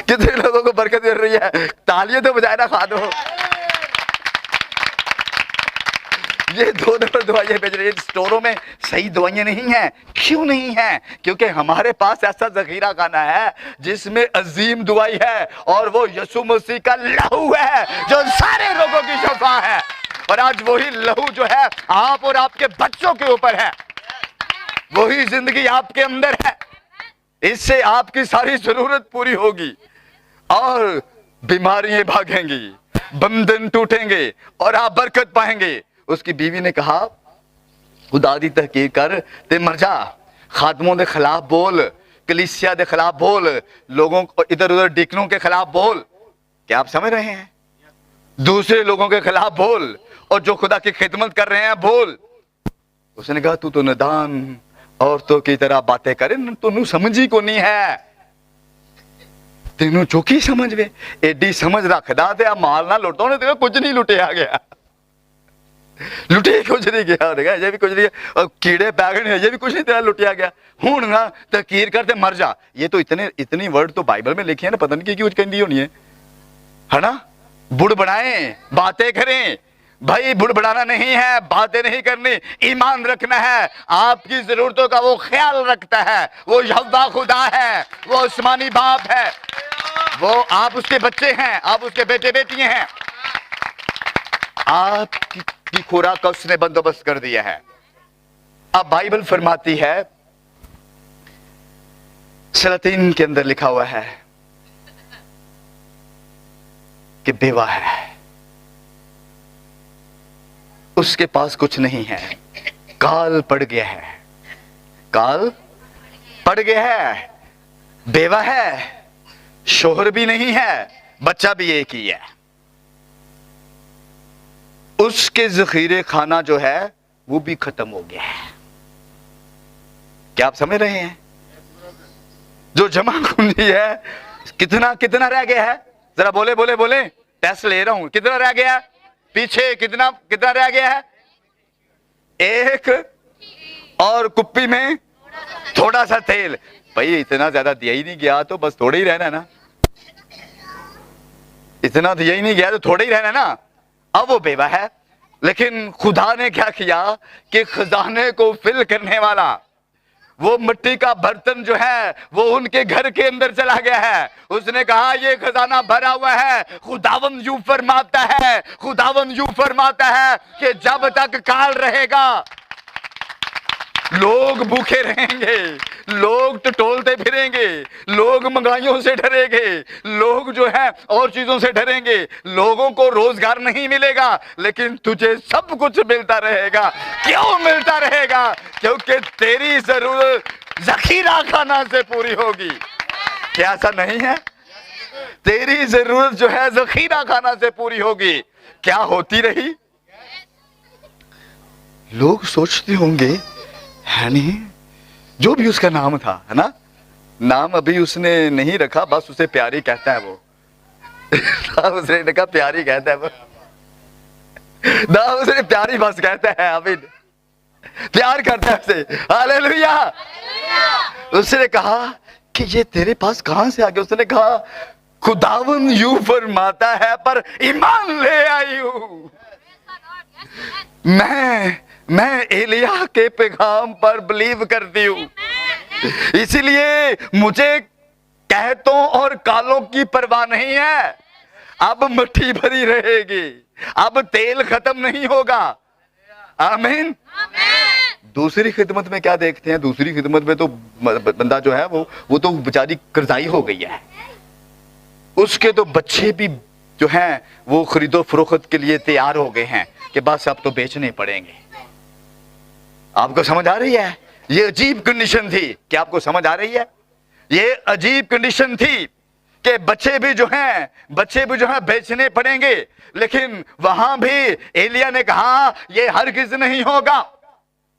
कितने लोगों को बरकत मिल रही है, तालियां तो बजाय ना खा दो। ये 2 नंबर दवाइयां बेच रही है, स्टोरों में सही दवाइयां नहीं है। क्यों नहीं है? क्योंकि हमारे पास ऐसा जखीरा खाना है जिसमें अजीम दवाई है, और वो यीशु मसीह का लहू है जो सारे रोगों की शफा है। और आज वही लहू जो है आप और आपके बच्चों के ऊपर है, वही जिंदगी आपके अंदर है, इससे आपकी सारी जरूरत पूरी होगी और बीमारियां भागेंगी, बंधन टूटेंगे और आप बरकत पाएंगे। उसकी बीवी ने कहा खुदा दी तहकीर कर ते मर जा, खादमों के खिलाफ बोल, कलीसिया के खिलाफ बोल, लोगों को इधर उधर डिकनों के खिलाफ बोल। क्या आप समझ रहे हैं? दूसरे लोगों के खिलाफ बोल, और जो खुदा की खिदमत कर रहे हैं बोल। उसने कहा तू तो नदान औरतों की तरह बातें करे, तू समझ ही को नहीं है, तेनू चौकी समझ वे, एडी समझ रखदा ते माल ना लुटता, उन्हें तेरा कुछ नहीं लुटिया गया, लुटे कुछ नहीं गया, ये भी कुछ नहीं गया, कीड़े पै गए, ये भी कुछ नहीं तेरा लुटिया गया। हूं ना तकीर करते मर जा। ये तो इतनी वर्ड तो बाइबल में लिखी है ना, पता नहीं क्यों कहती होनी है ना? बुढ़ बढ़ाएं, बातें करें। भाई बुढ़ बढ़ाना नहीं है, बातें नहीं करनी, ईमान रखना है। आपकी जरूरतों का वो ख्याल रखता है, वो यहोवा खुदा है, वो आसमानी बाप है, वो आप उसके बच्चे हैं, आप उसके बेटे बेटियां हैं। आपकी खुराक का उसने बंदोबस्त कर दिया है। अब बाइबल फरमाती है, सलातीन के अंदर लिखा हुआ है कि बेवा है, उसके पास कुछ नहीं है, काल पड़ गया है, काल पड़ गया है, बेवा है, शोहर भी नहीं है, बच्चा भी एक ही है। उसके जखीरे खाना जो है वो भी खत्म हो गया है। क्या आप समझ रहे हैं? जो जमा कुंजी है, कितना कितना रह गया है? जरा बोले बोले बोले, टेस्ट ले रहा हूं, कितना रह गया है? पीछे कितना कितना रह गया है? एक, और कुप्पी में थोड़ा सा तेल। भाई इतना ज्यादा दिया ही नहीं गया तो बस थोड़ा ही रहना है ना। इतना तो यही नहीं गया, तो थोड़ा ही रहना ना। अब वो बेवा है, लेकिन खुदा ने क्या किया कि खजाने को फिल करने वाला वो मिट्टी का बर्तन जो है वो उनके घर के अंदर चला गया है। उसने कहा ये खजाना भरा हुआ है। खुदावन यूं फरमाता है, खुदावन यूं फरमाता है कि जब तक काल रहेगा लोग भूखे रहेंगे, लोग टटोलते फिरेंगे, लोग महंगाइयों से डरेंगे, लोग जो है और चीजों से डरेंगे, लोगों को रोजगार नहीं मिलेगा, लेकिन तुझे सब कुछ मिलता रहेगा। क्यों मिलता रहेगा? क्योंकि तेरी जरूरत जखीरा खाना से पूरी होगी। क्या ऐसा नहीं है? तेरी जरूरत जो है जखीरा खाना से पूरी होगी। क्या होती रही? लोग सोचते होंगे है नहीं, जो भी उसका नाम था, है ना, नाम अभी उसने नहीं रखा, बस उसे प्यारी कहता है वो। नाम उसने रखा, प्यारी कहता है वो। नाम उसने प्यारी बस कहता है, अभी प्यार करता है उसे। हालेलुया। उसने कहा कि ये तेरे पास कहां से आ गया? उसने कहा खुदावन यूं फरमाता है, पर ईमान ले आई हूं। मैं एलिया के पैगाम पर बिलीव करती हूं, इसलिए मुझे कहतों और कालों की परवाह नहीं है। अब मिट्टी भरी रहेगी, अब तेल खत्म नहीं होगा। आमीन। दूसरी खिदमत में क्या देखते हैं? दूसरी खिदमत में तो बंदा जो है वो तो बेचारी कर्जाई हो गई है। उसके तो बच्चे भी जो हैं वो खरीदो फरोख्त के लिए तैयार हो गए हैं कि बस अब तो बेचने पड़ेंगे। आपको समझ आ रही है? ये अजीब कंडीशन थी। क्या आपको समझ आ रही है? ये अजीब कंडीशन थी कि बच्चे भी जो हैं बेचने पड़ेंगे। लेकिन वहां भी एलिया ने कहा ये हरगिज नहीं होगा।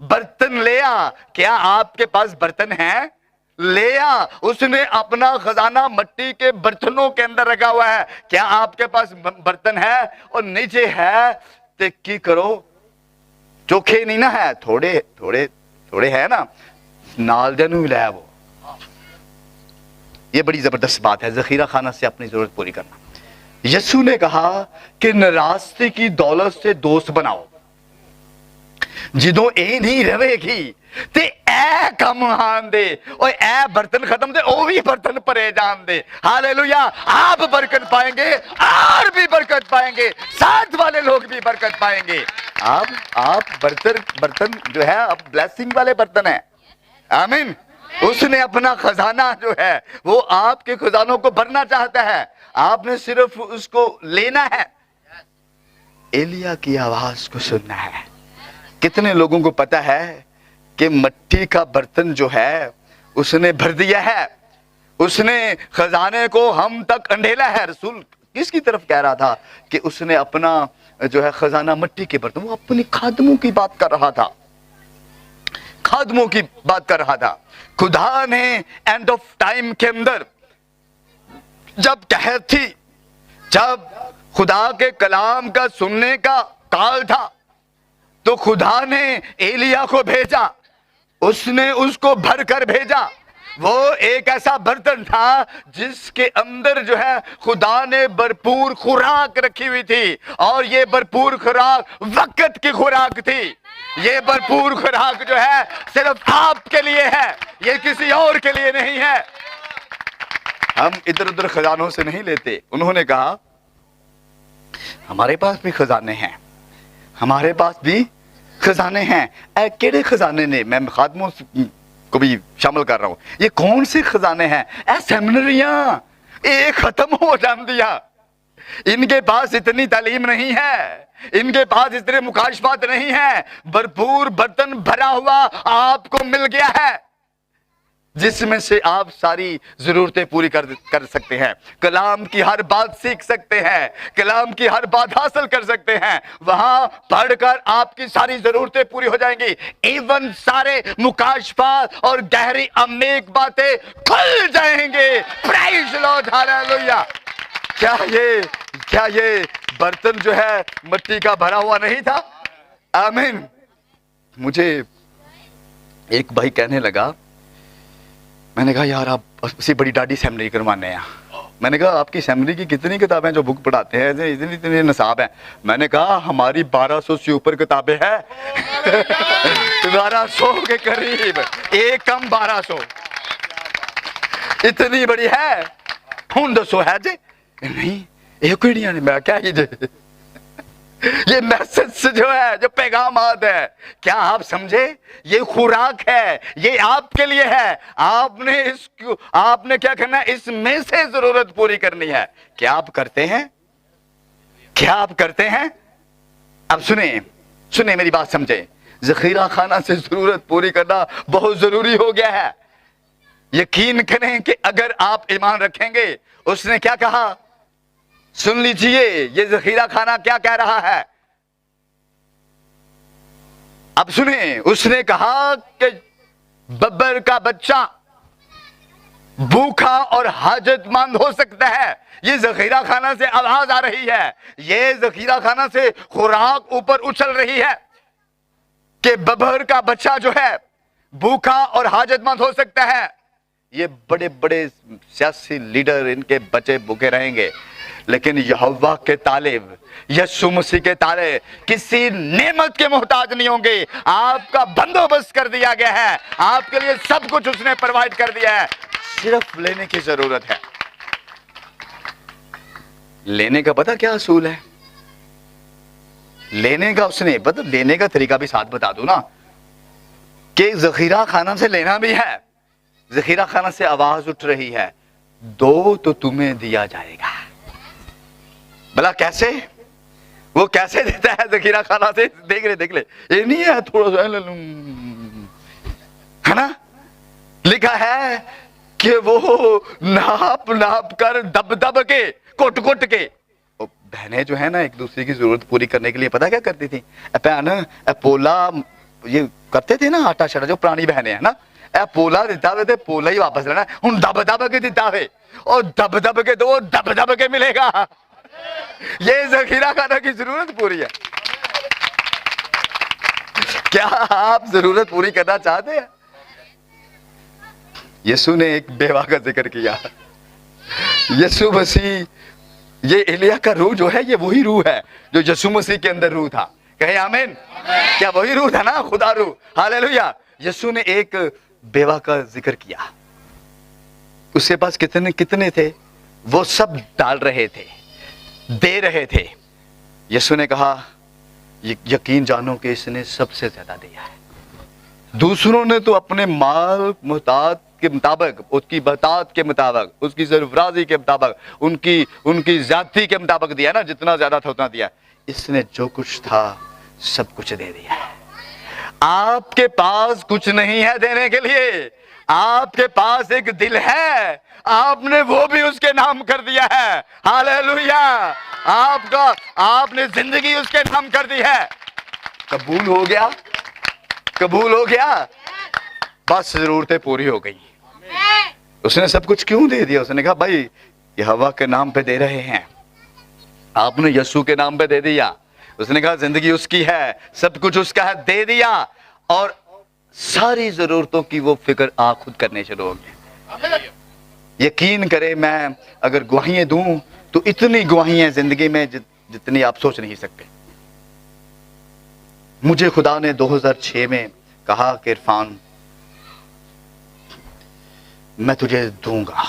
बर्तन ले आ। क्या आपके पास बर्तन है? ले आ। उसने अपना खजाना मिट्टी के बर्तनों के अंदर रखा हुआ है। क्या आपके पास बर्तन है? और नीचे है तो की करो, चोखे नहीं ना है, थोड़े थोड़े थोड़े है ना, नाल दे नूं मिलाया वो। ये बड़ी जबरदस्त बात है, जखीरा खाना से अपनी जरूरत पूरी करना। यीशु ने कहा कि नाराजगी की दौलत से दोस्त बनाओ, जिदों ए नहीं रहेगी ते ए कम आन दे, और ए बर्तन खत्म दे, ओ भी बर्तन भरे जान दे। हालेलुया। आप बरकत पाएंगे और भी बरकत पाएंगे, साथ वाले लोग भी बरकत पाएंगे। आप बर्तन जो है अब ब्लेसिंग वाले बर्तन है। आमीन। उसने अपना खजाना जो है वो आपके खजानों को भरना चाहता है, आपने सिर्फ उसको लेना है। एलिया की आवाज को सुनना है। कितने लोगों को पता है कि मिट्टी का बर्तन जो है उसने भर दिया है, उसने खजाने को हम तक अंधेला है। रसूल किसकी तरफ कह रहा था कि उसने अपना जो है खजाना मिट्टी के बर्तन, वो अपनी खादमों की बात कर रहा था, खादमों की बात कर रहा था। खुदा ने एंड ऑफ टाइम के अंदर जब कहर थी, जब खुदा के कलाम का सुनने का काल था, तो खुदा ने एलिया को भेजा, उसने उसको भर कर भेजा। वो एक ऐसा बर्तन था जिसके अंदर जो है खुदा ने भरपूर खुराक रखी हुई थी, और ये भरपूर खुराक वक्त की खुराक थी। ये भरपूर खुराक जो है सिर्फ आपके लिए है, ये किसी और के लिए नहीं है। हम इधर उधर खजानों से नहीं लेते। उन्होंने कहा हमारे पास भी खजाने हैं, हमारे पास भी खजाने हैं। केड़े खजाने ने? मैं खादमों को भी शामिल कर रहा हूं। ये कौन से खजाने हैं? सेमिनरियां ये खत्म हो जांदिया। इनके पास इतनी तालीम नहीं है, इनके पास इतने मुकाशफात नहीं है। भरपूर बर्तन भरा हुआ आपको मिल गया है, जिसमें से आप सारी जरूरतें पूरी कर सकते हैं, कलाम की हर बात सीख सकते हैं, कलाम की हर बात हासिल कर सकते हैं। वहां पढ़कर आपकी सारी जरूरतें पूरी हो जाएंगी। इवन सारे मुकाशफात और गहरी अमीक बातें खुल जाएंगे। Praise lord, hallelujah. क्या ये बर्तन जो है मिट्टी का भरा हुआ नहीं था? आमीन। मुझे एक भाई कहने लगा, मैंने कहा यार आप उसी बड़ी डाडी सेमिनरी करवाने हैं। میں نے کہا آپ کی اسمبلی کی کتنی کتابیں جو بک پڑھاتے ہیں اتنی اتنی نصاب ہیں؟ میں نے کہا ہماری 1200 سے اوپر کتابیں ہیں 1200 کے قریب، ایک کم 1200، اتنی بڑی ہے۔ ہوں دسو ہے جی؟ نہیں ایک ہی نہیں، میں کیا ہی جی یہ میسج جو ہے، جو پیغامات ہے، کیا آپ سمجھے؟ یہ خوراک ہے، یہ آپ کے لیے ہے، آپ نے کیا کرنا ہے؟ اس میں سے ضرورت پوری کرنی ہے۔ کیا آپ کرتے ہیں؟ کیا آپ کرتے ہیں؟ اب سنیں میری بات سمجھیں، ذخیرہ خانہ سے ضرورت پوری کرنا بہت ضروری ہو گیا ہے۔ یقین کریں کہ اگر آپ ایمان رکھیں گے، اس نے کیا کہا؟ سن لیجئے یہ ذخیرہ خانہ کیا کہہ رہا ہے۔ اب سنیں، اس نے کہا کہ ببر کا بچہ بھوکا اور حاجت مند ہو سکتا ہے۔ یہ ذخیرہ خانہ سے آواز آ رہی ہے، یہ ذخیرہ خانہ سے خوراک اوپر اچھل رہی ہے کہ ببر کا بچہ جو ہے بھوکا اور حاجت مند ہو سکتا ہے۔ یہ بڑے بڑے سیاسی لیڈر ان کے بچے بھوکے رہیں گے، لیکن یہوہ کے طالب، یسوع مسیح کے طالب کسی نعمت کے محتاج نہیں ہوں گے۔ آپ کا بندوبست کر دیا گیا ہے، آپ کے لیے سب کچھ اس نے پرووائڈ کر دیا ہے، صرف لینے کی ضرورت ہے۔ لینے کا پتہ کیا اصول ہے؟ لینے کا اس نے پتہ، لینے کا طریقہ بھی ساتھ بتا دوں نا، کہ ذخیرہ خانہ سے لینا بھی ہے۔ ذخیرہ خانہ سے آواز اٹھ رہی ہے، دو تو تمہیں دیا جائے گا۔ بلا کیسے؟ وہ کیسے دیتا ہے ذخیرہ خانہ سے؟ دیکھ لے یہ نہیں ہے تھوڑا سا ہے نا، لکھا ہے کہ وہ ناپ کر دب کے کٹ کے۔ بہنیں جو ہے نا ایک دوسرے کی ضرورت پوری کرنے کے لیے پتہ کیا کرتی تھی؟ پولا یہ کرتے تھے نا، آٹا شٹا، جو پرانی بہنیں ہیں نا، پولا دیتا ہوئے تھے، پولا ہی واپس لینا، ہوں دب کے دیتا ہوئے، اور دب کے دو، دب کے ملے گا۔ یہ ذخیرہ خانہ کی ضرورت پوری ہے۔ کیا آپ ضرورت پوری کرنا چاہتے ہیں؟ یسوع نے ایک بیوہ کا ذکر کیا، یسوع مسیح، یہ ایلیا کا روح جو ہے، یہ وہی روح ہے جو یسوع مسیح کے اندر روح تھا۔ کہے آمین۔ کیا وہی روح تھا نا، خدا روح، ہاللیلویہ۔ یسوع نے ایک بیوہ کا ذکر کیا، اس کے پاس کتنے تھے؟ وہ سب ڈال رہے تھے، دے رہے تھے۔ یسوع نے کہا یقین جانو کہ اس نے سب سے زیادہ دیا ہے۔ دوسروں نے تو اپنے مال محتاج کے مطابق، اس کی بہتات کے مطابق، اس کی سرفرازی کے مطابق، ان کی زیادتی کے مطابق دیا نا، جتنا زیادہ تھا اتنا دیا۔ اس نے جو کچھ تھا سب کچھ دے دیا ہے۔ آپ کے پاس کچھ نہیں ہے دینے کے لیے، آپ کے پاس ایک دل ہے، آپ نے وہ بھی اس کے نام کر دیا ہے۔ ہاللیلویہ۔ آپ نے زندگی اس کے نام کر دی ہے۔ قبول ہو گیا؟ قبول ہو گیا؟ بس ضرورتیں پوری ہو گئی۔ اس نے سب کچھ کیوں دے دیا؟ اس نے کہا بھائی یہوہ کے نام پہ دے رہے ہیں، آپ نے یسوع کے نام پہ دے دیا۔ اس نے کہا زندگی اس کی ہے، سب کچھ اس کا ہے، دے دیا، اور ساری ضرورتوں کی وہ فکر آپ خود کرنے شروع ہو گئے۔ یقین کرے، میں اگر گواہیاں دوں تو اتنی گواہیاں زندگی میں جتنی آپ سوچ نہیں سکتے۔ مجھے خدا نے 2006 میں کہا کہ عرفان میں تجھے دوں گا۔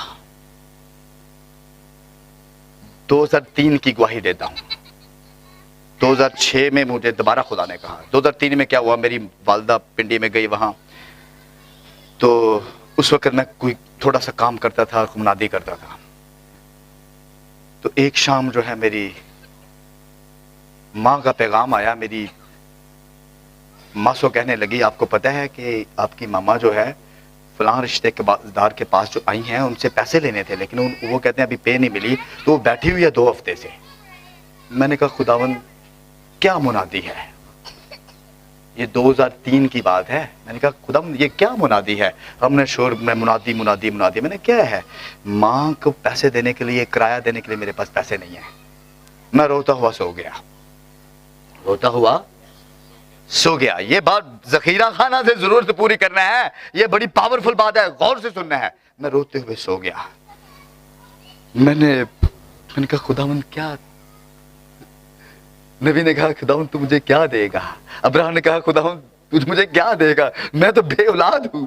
2003 کی گواہی دیتا ہوں۔ 2006 میں مجھے دوبارہ خدا نے کہا۔ 2003 میں کیا ہوا، میری والدہ پنڈی میں گئی، وہاں تو اس وقت میں کوئی تھوڑا سا کام کرتا تھا، منادی کرتا تھا۔ تو ایک شام جو ہے میری ماں کا پیغام آیا۔ میری ماں سو کہنے لگی آپ کو پتہ ہے کہ آپ کی ماما جو ہے فلاں رشتے کے دار کے پاس جو آئی ہیں، ان سے پیسے لینے تھے، لیکن وہ کہتے ہیں ابھی پے نہیں ملی، تو وہ بیٹھی ہوئی ہے 2 ہفتے سے۔ میں نے کہا خداوند کیا منادی ہے؟ یہ 2003 کی بات ہے۔ میں نے کہا خداوند یہ کیا منادی ہے؟ ہم نے شور میں منادی میں نے کیا ہے؟ ماں کو پیسے دینے کے لیے، کرایہ دینے کے لیے میرے پاس پیسے نہیں ہیں۔ میں روتا ہوا سو گیا، روتا ہوا سو گیا۔ یہ بات ذخیرہ خانہ سے ضرورت پوری کرنا ہے، یہ بڑی پاورفل بات ہے، غور سے سننا ہے۔ میں روتے ہوئے سو گیا۔ मैंने कहा खुदावंद क्या, नबी ने कहा खुदावंद तू मुझे क्या देगा, अब्राहम ने कहा खुदावंद तू मुझे क्या देगा, मैं तो बे औलाद हूं।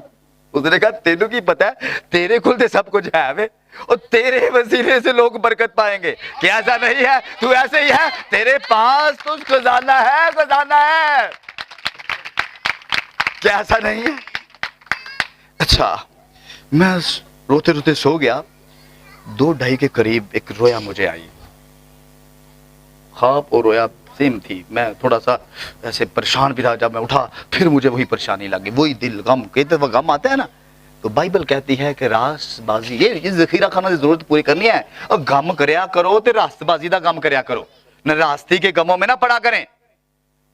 उसने कहा तेनू की पता है तेरे कुल से सब कुछ है वे, और तेरे वसीले से लोग बरकत पाएंगे। क्या ऐसा नहीं है? तू ऐसे ही है, तेरे पास तो खजाना है, खजाना है। क्या ऐसा नहीं है? अच्छा, मैं रोते रोते सो गया। 2-2:30 के करीब एक रोया मुझे आई, ख्वाब और रोया सेम थी। मैं थोड़ा सा ऐसे परेशान भी था। जब मैं उठा फिर मुझे वही परेशानी लगी, वही दिल गम, कहते वो गम आता है ना, तो बाइबल कहती है कि रास्तबाजी, ये जखीरा खाना की जरूरत पूरी करनी है, और गम करया करो तो रास्तबाजी का गम करया करो, न रास्ते के गमों में ना पड़ा करें।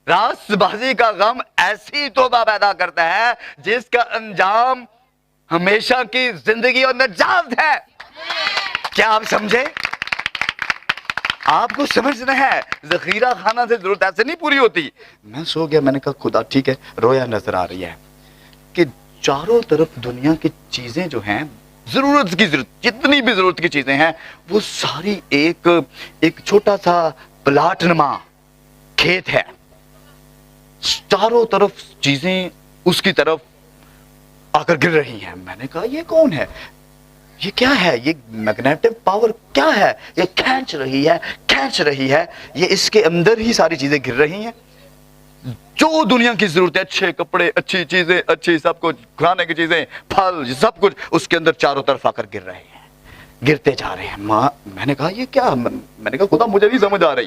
रास्तबाजी का गम ऐसी तौबा पैदा करता है जिसका अंजाम हमेशा की जिंदगी और नजात है। क्या आप समझे? आपको समझना है, जखीरा खाना से जरूरत ऐसे नहीं पूरी होती। मैं सो गया, मैंने कहा खुदा ठीक है, रोया नजर आ रही है कि चारों तरफ दुनिया की चीजें जो हैं, जरूरत की जरूरत, जितनी भी जरूरत की चीजें हैं, वो सारी एक छोटा सा प्लाट नुमा खेत है। चारों तरफ चीजें उसकी तरफ आकर गिर रही हैं। मैंने कहा ये कौन है, ये क्या है, ये मैग्नेटिक पावर क्या है, ये खींच रही है, ये इसके अंदर ही सारी चीजें गिर रही हैं। जो दुनिया की जरूरत है, अच्छे कपड़े, अच्छी चीजें, अच्छी सब कुछ, खाने की चीजें, फल, सब कुछ उसके अंदर चारों तरफ आकर गिर रहे हैं, गिरते जा रहे हैं। मैंने कहा ये क्या, मैंने कहा खुदा मुझे नहीं समझ आ रही।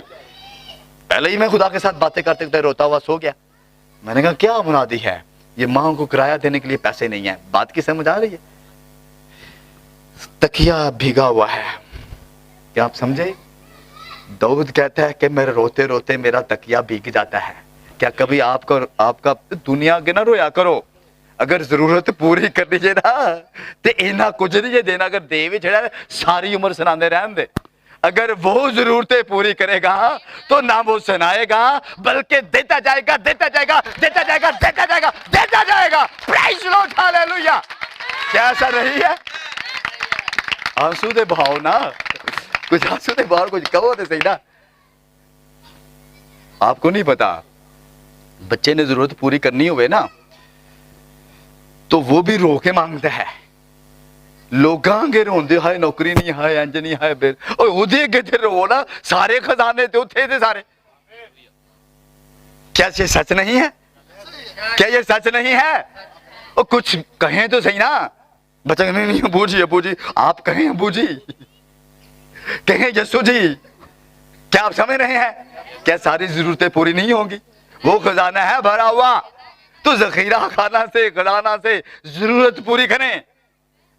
पहले ही मैं खुदा के साथ बातें करते करते रोता हुआ सो गया। मैंने कहा क्या मुनादी है, ये मां को किराया देने के लिए पैसे नहीं है। बात की समझ आ रही है? तकिया भीगा हुआ है। क्या आप समझे? दाऊद कहता है कि मेरे रोते रोते मेरा तकिया भीग जाता है। क्या कभी आपका दुनिया के ना रोया करो। अगर जरूरत पूरी करनी है ना तो इना कुछ नहीं देना, अगर दे भी छड़ा सारी उम्र सुनाते रहने दे। अगर वो जरूरतें पूरी करेगा तो ना वो सुनाएगा बल्कि देता जाएगा, देता जाएगा, देता जाएगा, देता जाएगा, देता जाएगा। Praise Lord, hallelujah. क्या ऐसा नहीं है? आंसू दे भाव ना, कुछ आंसू दे बाहर कुछ कहो तो सही ना। आपको नहीं पता, बच्चे ने जरूरत पूरी करनी हुए ना तो वो भी रो के मांगता है। लोगां अगे रोंदे हाय नौकरी नहीं, हाय इंज नहीं, हाय फिर ओदे अगे ते रो ना, सारे खजाने ते उथे दे सारे। क्या ये सच नहीं है? क्या ये सच नहीं है? और कुछ कहें तो सही ना। बच्चा नहीं अबू जी आप कहें, अबू जी कहें, यस्सु जी। क्या आप समझ रहे हैं? क्या सारी जरूरतें पूरी नहीं होंगी? वो खजाना है भरा हुआ, तो जखीरा खाना से, खजाना से जरूरत पूरी करें।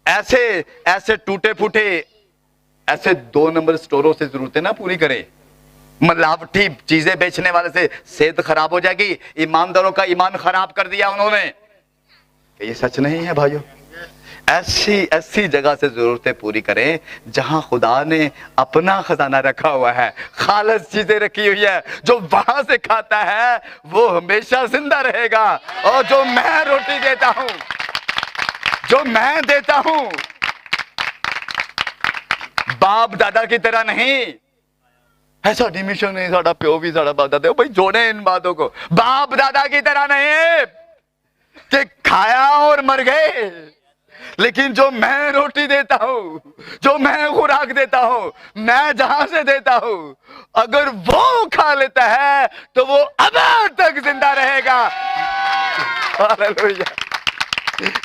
ऐसे टूटे फूटे, ऐसे 2 नंबर स्टोरों से जरूरतें ना पूरी करें। मिलावटी चीजें बेचने वाले से सेहत खराब हो जाएगी। ईमानदारों का ईमान खराब कर दिया उन्होंने। ये सच नहीं है भाइयों? ऐसी जगह से जरूरतें पूरी करें जहां खुदा ने अपना खजाना रखा हुआ है, खालिस चीजें रखी हुई है। जो वहां से खाता है वो हमेशा जिंदा रहेगा। और जो मैं रोटी देता हूं, जो मैं देता हूं, बाप दादा की तरह नहीं है। साडी मिशन नहीं, साडा प्यो भी, साडा बाप दादा, भाई जोड़े इन बातों को। बाप दादा की तरह नहीं कि खाया और मर गए, लेकिन जो मैं रोटी देता हूं, जो मैं खुराक देता हूं, मैं जहां से देता हूं, अगर वो खा लेता है तो वो अबद तक जिंदा रहेगा। हालेलुया।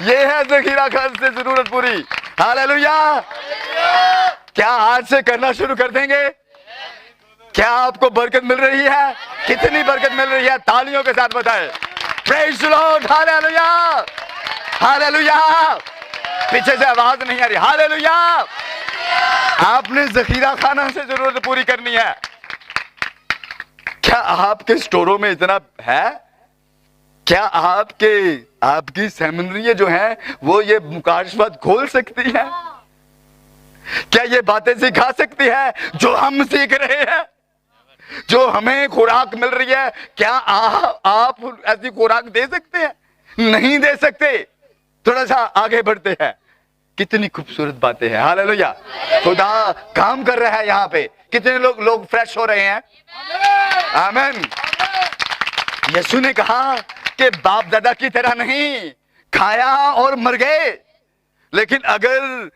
ये है जखीरा खान से जरूरत पूरी। हालेलुया। क्या आज से करना शुरू कर देंगे? क्या आपको बरकत मिल रही है? कितनी बरकत मिल रही है? तालियों के साथ बताएं। Praise the Lord, hallelujah, hallelujah. पीछे से आवाज नहीं आ रही। हालेलुया। आपने जखीरा खाना से जरूरत पूरी करनी है। क्या आपके स्टोरों में इतना है? क्या आपकी सेमिनरी जो है वो ये मुकाशफत खोल सकती है? क्या ये बातें सिखा सकती है जो हम सीख रहे हैं, जो हमें खुराक मिल रही है? क्या आप ऐसी खुराक दे सकते हैं? नहीं दे सकते। थोड़ा सा आगे बढ़ते हैं। कितनी खूबसूरत बातें हैं। हालेलुया। खुदा काम कर रहा है यहाँ पे। कितने लोग फ्रेश हो रहे हैं? आमीन। यीशु ने कहा कि बाप दादा की तरह नहीं, खाया और मर गए, लेकिन अगर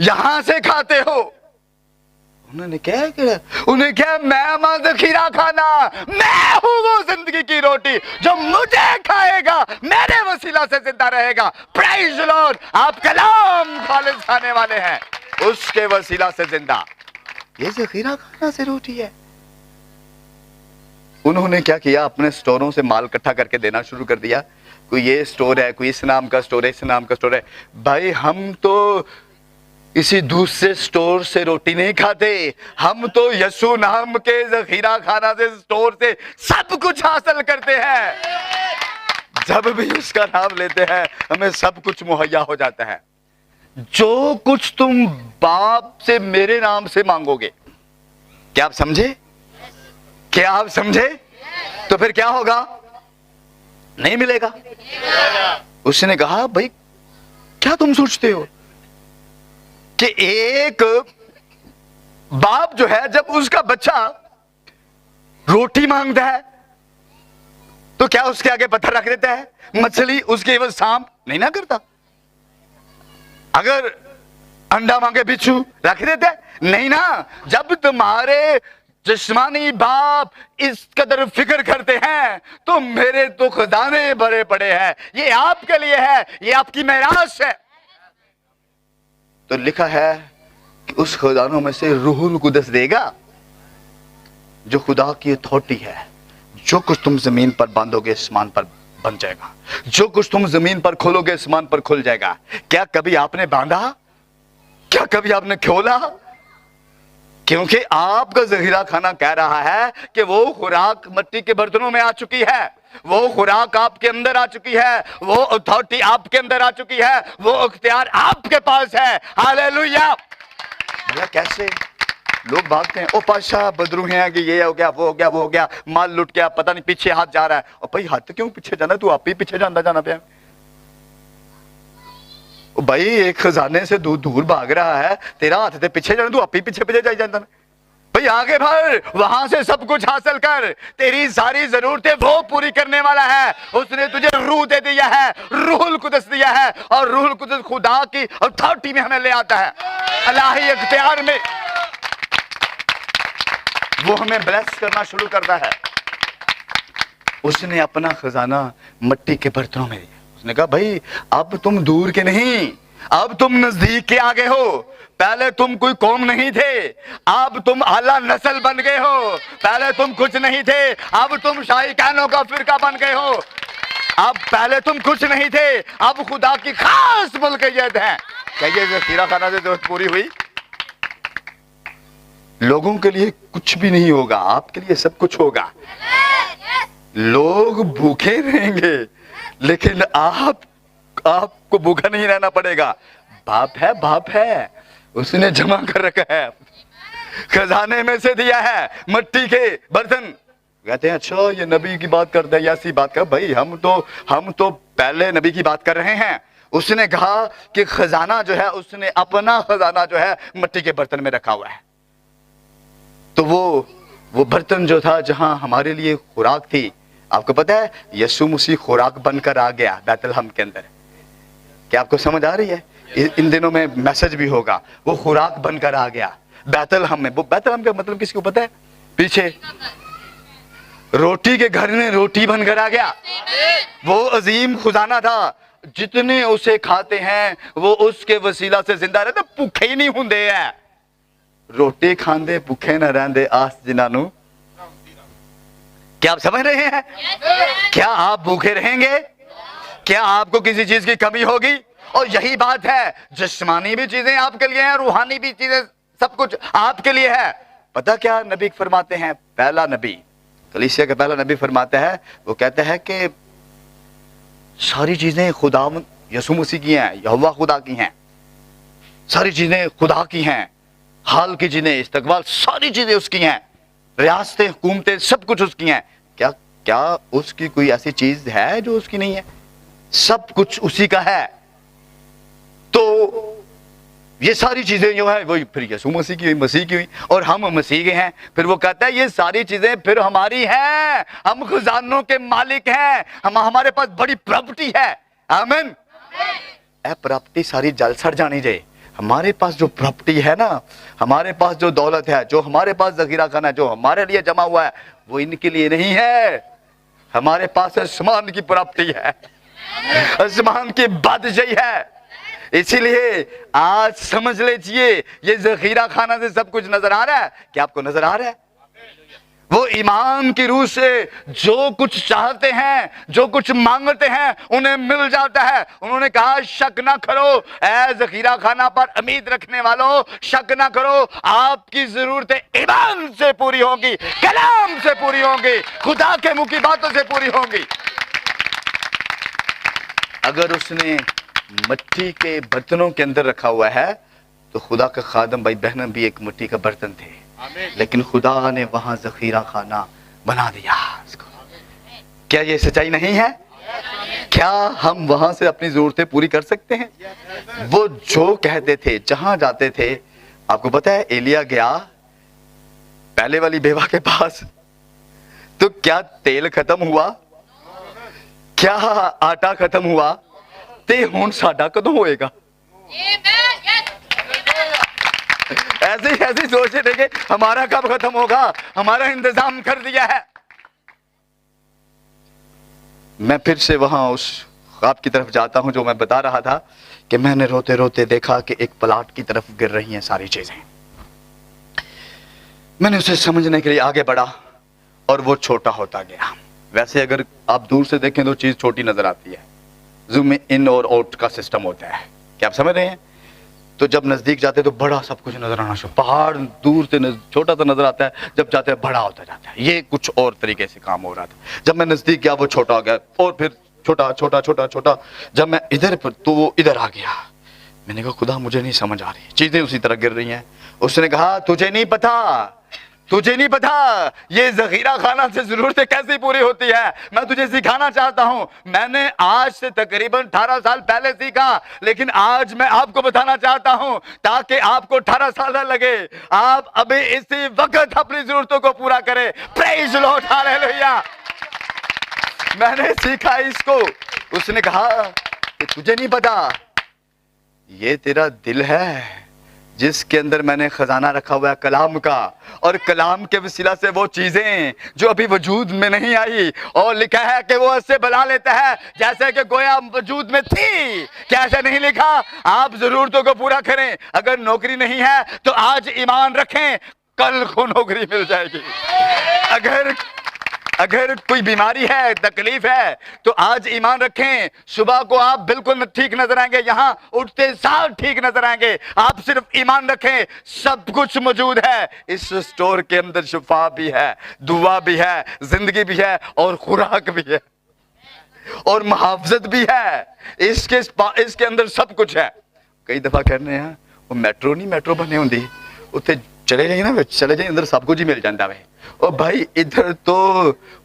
यहां से खाते हो, उन्होंने क्या मैं मत खीरा खाना, मैं हूं वो जिंदगी की रोटी, जो मुझे खाएगा मेरे वसीला से जिंदा रहेगा। Praise the lord. आप कलाम खालिद खाने वाले हैं, उसके वसीला से जिंदा। ये जखीरा खाना से रोटी है। उन्होंने क्या किया, अपने स्टोरों से माल इकट्ठा करके देना शुरू कर दिया। कोई ये स्टोर है, कोई इस नाम का स्टोर है, इस नाम का स्टोर है। भाई हम तो किसी दूसरे स्टोर से रोटी नहीं खाते, हम तो यीशु नाम के जखीरा खाना से, स्टोर से सब कुछ हासिल करते हैं। जब भी उसका नाम लेते हैं हमें सब कुछ मुहैया हो जाता है। जो कुछ तुम बाप से मेरे नाम से मांगोगे, क्या आप समझे? क्या आप समझे? तो फिर क्या होगा? नहीं मिलेगा। उसने कहा भाई क्या तुम सोचते हो कि एक बाप जो है जब उसका बच्चा रोटी मांगता है तो क्या उसके आगे पत्थर रख देता है? मछली उसके एवज सांप नहीं ना करता। अगर अंडा मांगे बिच्छू रख देता है? नहीं ना। जब तुम्हारे जिस्मानी बाप इस कदर फिक्र करते हैं तो मेरे तो खजाने भरे पड़े हैं, ये आपके लिए है, ये आपकी मेरास है। तो लिखा है कि उस खजानों में से रूहुल कुदस देगा, जो खुदा की अथॉरिटी है। जो कुछ तुम जमीन पर बांधोगे आसमान पर बन जाएगा, जो कुछ तुम जमीन पर खोलोगे आसमान पर खुल जाएगा। क्या कभी आपने बांधा? क्या कभी आपने खोला? क्योंकि आपका जखीरा खाना कह रहा है कि वो खुराक मिट्टी के बर्तनों में आ चुकी है, वो खुराक आपके अंदर आ चुकी है, वो अथॉरिटी आपके अंदर आ चुकी है, वो अख्तियार आपके पास है। हालेलुया। कैसे लोग भागते हैं, ओ पाशा बदरू हैं कि ये हो गया, वो हो गया, वो हो गया, माल लुट गया, पता नहीं पीछे हाथ जा रहा है। और भाई हाथ क्यों पीछे जाना, तू आप ही पीछे जाना पे। भाई एक खजाने से दूर भाग रहा है, तेरा हाथ थे पीछे जाना, तू आप ही पीछे जाई जाता। भाई आगे बढ़, वहां से सब कुछ हासिल कर, तेरी सारी जरूरतें वो पूरी करने वाला है। उसने तुझे रूह दे दिया है, रूहुल कुदस दिया है, और रूहुल कुदस खुदा की अथॉरिटी में हमें ले आता है, इलाही इख्तियार में। वो हमें ब्लेस करना शुरू करता है। उसने अपना खजाना मिट्टी के बर्तनों में दिया। उसने कहा भाई अब तुम दूर के नहीं, अब तुम नजदीक के आगे हो। पहले तुम कोई कौम नहीं थे, अब तुम आला नस्ल बन गए हो। पहले तुम कुछ नहीं थे, अब तुम शाही कहनों का फिरका बन गए हो। अब पहले तुम कुछ नहीं थे, अब खुदा की खास मुल्कियत है। क्या ये जखीरा खाना से जरूरत पूरी हुई? लोगों के लिए कुछ भी नहीं होगा, आपके लिए सब कुछ होगा। लोग भूखे रहेंगे लेकिन आपको भूखा नहीं रहना पड़ेगा। बाप है, उसने जमा कर रखा है, खजाने में से दिया है मिट्टी के बर्तन। कहते हैं अच्छा ये नबी की बात करते हैं, ऐसी बात कर। भाई हम तो पहले नबी की बात कर रहे हैं। उसने कहा कि खजाना जो है, उसने अपना खजाना जो है मिट्टी के बर्तन में रखा हुआ है। तो वो बर्तन जो था जहां हमारे लिए खुराक थी, आपको पता है यीशु मसीह खुराक बनकर आ गया बैतलहम के अंदर। क्या आपको समझ आ रही है? इन दिनों में मैसेज भी होगा, वो खुराक बनकर आ गया बैतलहम में। वो बैतलहम का मतलब किसको पता है? पीछे रोटी के घर में रोटी बनकर आ गया। वो अजीम खजाना था, जितने उसे खाते हैं वो उसके वसीला से जिंदा रहते, भूखे ही नहीं होंगे है। रोटी खांदे भूखे न रहंदे आस जिन्हां नूं। क्या आप समझ रहे हैं? क्या आप भूखे रहेंगे? क्या आपको किसी चीज की कमी होगी? और यही बात है, जिस्मानी भी चीजें आपके लिए हैं, रूहानी भी चीजें, सब कुछ आपके लिए है। पता क्या नबी फरमाते हैं? पहला नबी, कलीसिया का पहला नबी फरमाता है, वो कहता है कि सारी चीजें खुदा यीशु मसीह की हैं, यहोवा खुदा की हैं, सारी चीजें खुदा की हैं, हाल की चीजें, इस्तकबाल, सारी चीजें उसकी हैं, रियासतें, हुकूमतें, सब कुछ उसकी हैं। क्या उसकी कोई ऐसी चीज है जो उसकी नहीं है? सब कुछ उसी का है। तो ये सारी चीजें जो है वही फिर यीशु मसीह की हुई, मसीह की हुई, और हम मसीह के हैं। फिर वो कहता है ये सारी चीजें फिर हमारी हैं, हम खजानों के मालिक हैं, हमारे पास बड़ी प्रॉपर्टी है। आमीन। ए प्रॉपर्टी सारी जल सड़ जानी चाहिए। हमारे पास जो प्रॉपर्टी है ना, हमारे पास जो दौलत है, जो हमारे पास जखीरा खाना, जो हमारे लिए जमा हुआ है, वो इनके लिए नहीं है। हमारे पास आसमान की प्रॉपर्टी है, आसमान की बादशाही है। इसीलिए आज समझ लीजिए, ये जखीरा खाना से सब कुछ नजर आ रहा है। क्या आपको नजर आ रहा है? वो ईमान की रूह से जो कुछ चाहते हैं, जो कुछ मांगते हैं, उन्हें मिल जाता है। उन्होंने कहा शक ना करो, ऐ जखीरा खाना पर उम्मीद रखने वालों, शक ना करो, आपकी जरूरतें ईमान से पूरी होंगी, कलाम से पूरी होंगी, खुदा के मुंह की बातों से पूरी होंगी। अगर उसने मिट्टी के बर्तनों के अंदर रखा हुआ है, तो खुदा का खादम भाई बहन भी एक मिट्टी का बर्तन थे, लेकिन खुदा ने वहां जखीरा खाना बना दिया इसको। क्या ये सच्चाई नहीं है? क्या हम वहां से अपनी जरूरतें पूरी कर सकते हैं? वो जो कहते थे, जहां जाते थे, आपको पता है एलिया गया पहले वाली बेवा के पास, तो क्या तेल खत्म हुआ? क्या आटा खत्म हुआ? ते हुण साडा कदों होएगा? ऐसे ही सोच रहे थे कि हमारा कब खत्म होगा, हमारा इंतजाम कर दिया है। मैं फिर से वहां उस ख्वाब की तरफ जाता हूं जो मैं बता रहा था कि मैंने रोते रोते देखा कि एक प्लाट की तरफ गिर रही हैं सारी चीजें। मैंने उसे समझने के लिए आगे बढ़ा और वो छोटा होता गया। वैसे अगर आप दूर से देखें तो चीज छोटी नजर आती है, जूम इन और आउट का सिस्टम होता है। क्या आप समझ रहे हैं? तो जब नजदीक जाते तो बड़ा सब कुछ नजर आना शुरू, पहाड़ दूर से छोटा सा नजर आता है, जब जाते हैं बड़ा होता जाता है। ये कुछ और तरीके से काम हो रहा था। जब मैं नजदीक गया वो छोटा हो गया, और फिर छोटा छोटा छोटा छोटा। जब मैं इधर पर तो वो इधर आ गया। मैंने कहा खुदा मुझे नहीं समझ आ रही, चीजें उसी तरह गिर रही हैं। उसने कहा तुझे नहीं पता, तुझे नहीं पता ये जखीरा खाना से जरूरतें कैसे पूरी होती है। मैं तुझे सिखाना चाहता हूं। मैंने आज से तकरीबन 18 साल पहले सीखा, लेकिन आज मैं आपको बताना चाहता हूं ताकि आपको 18 साल न लगे। आप अभी इसी वक्त अपनी जरूरतों को पूरा करें। Praise Lord, hallelujah. मैंने सीखा इसको। उसने कहा कि तुझे नहीं पता, ये तेरा दिल है जिसके अंदर मैंने खजाना रखा हुआ है कलाम का, और कलाम के वसीला से वो चीजें जो अभी वजूद में नहीं आई, और लिखा है कि वो उससे बुला लेता है जैसे कि गोया वजूद में थी। क्या ऐसा नहीं लिखा? आप जरूरतों को पूरा करें। अगर नौकरी नहीं है तो आज ईमान रखें, कल को नौकरी मिल जाएगी। अगर कोई बीमारी है, तकलीफ है, तो आज ईमान रखें, सुबह को आप बिल्कुल ठीक नजर आएंगे, यहां उठते साल ठीक नजर आएंगे। आप सिर्फ ईमान रखें, सब कुछ मौजूद है। इस स्टोर के अंदर शिफा भी है, दुआ भी है, जिंदगी भी है, और खुराक भी है, और मुहाफजत भी है। इसके अंदर सब कुछ है। कई दफा कहने हैं वो मेट्रो नहीं मेट्रो बने होंगी, उत्थे चले जाइए ना, चले जाइए, अंदर सब कुछ ही मिल जाता है। और भाई इधर तो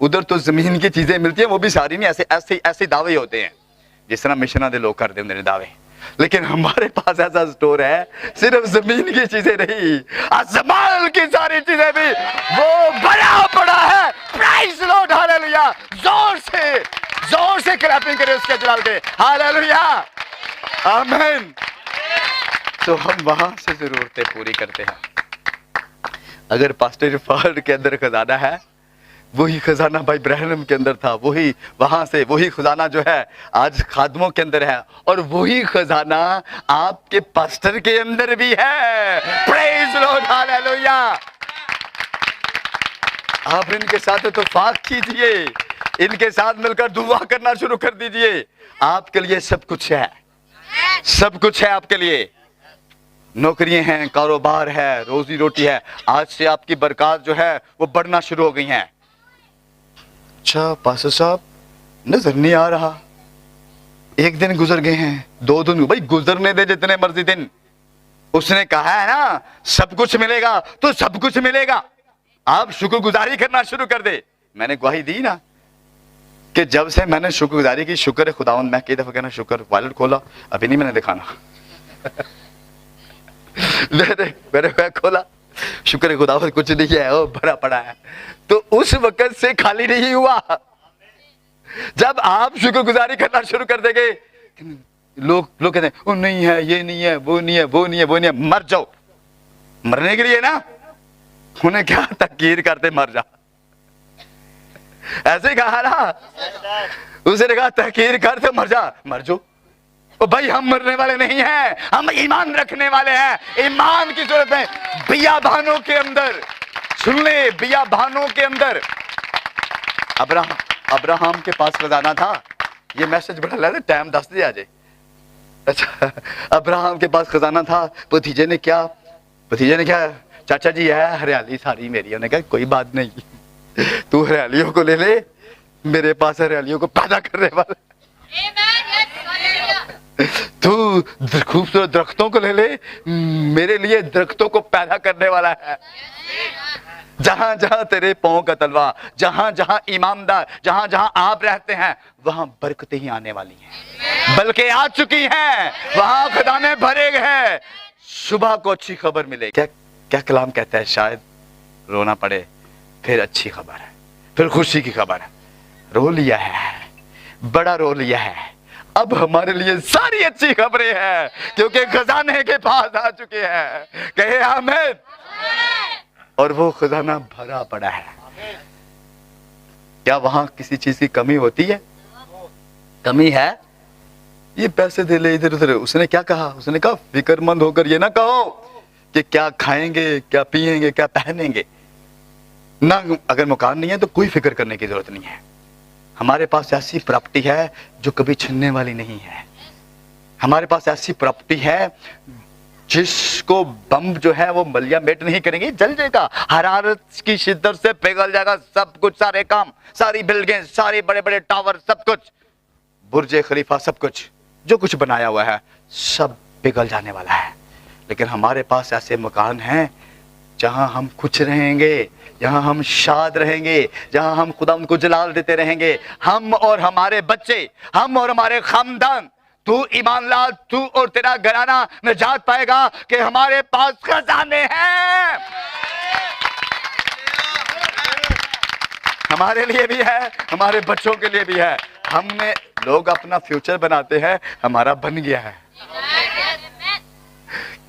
उधर तो जमीन की चीजें मिलती हैं, वो भी सारी नहीं, ऐसे दावे होते हैं जिस तरह मिशना दे लोग करते हैं दावे। लेकिन हमारे पास ऐसा स्टोर है, सिर्फ जमीन की चीजें नहीं, आसमान की सारी चीजें भी वो बड़ा पड़ा है। Praise lord, hallelujah. जोर से क्लैपिंग करें उसके जलाल के, हालेलुया, आमीन। तो हम वहां से जरूरतें पूरी करते हैं। अगर पास्टर इरफान के अंदर खजाना है, वही खजाना भाई ब्रहणम के अंदर था, वही वहां से वही खजाना जो है आज खादमों के अंदर है, और वही खजाना आपके पास्टर के अंदर भी है। Praise Lord, hallelujah. आप इनके साथ इत्तेफाक कीजिए, इनके साथ मिलकर दुआ करना शुरू कर दीजिए। आपके लिए सब कुछ है, सब कुछ है आपके लिए। नौकरियां हैं, कारोबार है, रोजी रोटी है। आज से आपकी बरकत जो है वो बढ़ना शुरू हो गई हैं। अच्छा पास्टर साहब नजर नहीं आ रहा, एक दिन गुजर गए हैं, 2 दिन, भाई गुजरने दे जितने मर्जी दिन। उसने कहा है ना सब कुछ मिलेगा, तो सब कुछ मिलेगा। आप शुक्रगुजारी करना शुरू कर दे। मैंने गवाही दी ना कि जब से मैंने शुक्रगुजारी की, शुक्र है खुदावंद, मैं कई दफा कहना शुक्र, वॉलेट खोला, अभी नहीं मैंने दिखाना मैंने बैग खोला, शुक्र है खुदा कुछ नहीं है, वो भरा पड़ा है। तो उस वक्त से खाली नहीं हुआ। जब आप शुक्रगुजारी करना शुरू कर देंगे, लोग कहते हैं वो नहीं है, ये नहीं है, वो नहीं है, वो नहीं है, वो नहीं है। मर जाओ, मरने के लिए ना, उन्हें क्या तकीर करते मर जा, ऐसे कहा ना, उसने कहा तकीर करते मर जा, मर जाओ। ओ भाई हम मरने वाले नहीं हैं, हम ईमान रखने वाले हैं। ईमान की जरूरत है। बियाबानों के अंदर, सुन ले, बियाबानों के अंदर अब्राहम के पास खजाना था। ये मैसेज बड़ा लगा, टाइम 10 बजे आ जाए। अच्छा, अब्राहम के पास खजाना था। भतीजे ने क्या, चाचा जी है हरियाली सारी मेरी। उन्होंने कहा कोई बात नहीं, तू हरियालियों को ले ले, मेरे पास हरियालियों को पैदा करने वाला। तू खूबसूरत दरख्तों को ले ले, मेरे लिए दरख्तों को पैदा करने वाला है। जहां जहां तेरे पांव का तलवा, जहां जहां ईमानदार, जहां जहां आप रहते हैं, वहां बरकतें ही आने वाली हैं, बल्कि आ चुकी हैं। वहां खजाने भरे हैं। सुबह को अच्छी खबर मिलेगी। क्या कलाम कहता है, शायद रोना पड़े, फिर अच्छी खबर है, फिर खुशी की खबर है। रो लिया है, बड़ा रो लिया है, अब हमारे लिए सारी अच्छी खबरें हैं, क्योंकि खजाने के पास आ चुके हैं। कहे आमीन। और वो खजाना भरा पड़ा है। क्या वहां किसी चीज की कमी होती है? कमी है? ये पैसे दे ले इधर उधर। उसने क्या कहा? उसने कहा फिक्रमंद होकर ये ना कहो कि क्या खाएंगे, क्या पिएंगे, क्या पहनेंगे ना। अगर मकान नहीं है तो कोई फिक्र करने की जरूरत नहीं है। हमारे पास ऐसी प्रॉपर्टी है जो कभी छिनने वाली नहीं है। हमारे पास ऐसी प्रॉपर्टी है जिसको बम जो है वो मलिया मेट नहीं करेंगे, जल जाएगा, हरारत की शिद्दत से पिघल जाएगा सब कुछ, सारे काम, सारी बिल्डिंग, सारे बड़े बड़े टावर, सब कुछ, बुर्ज खलीफा, सब कुछ जो कुछ बनाया हुआ है सब पिघल जाने वाला है। लेकिन हमारे पास ऐसे मकान हैं जहां हम खुश रहेंगे, जहां हम शाद रहेंगे, जहां हम खुदा उनको जलाल देते रहेंगे, हम और हमारे बच्चे, हम और हमारे खानदान। तू ईमान ला, तू और तेरा घराना निजात पाएगा कि हमारे पास खजाने हैं। हमारे लिए भी है, हमारे बच्चों के लिए भी है। हमने लोग अपना फ्यूचर बनाते हैं, हमारा बन गया है।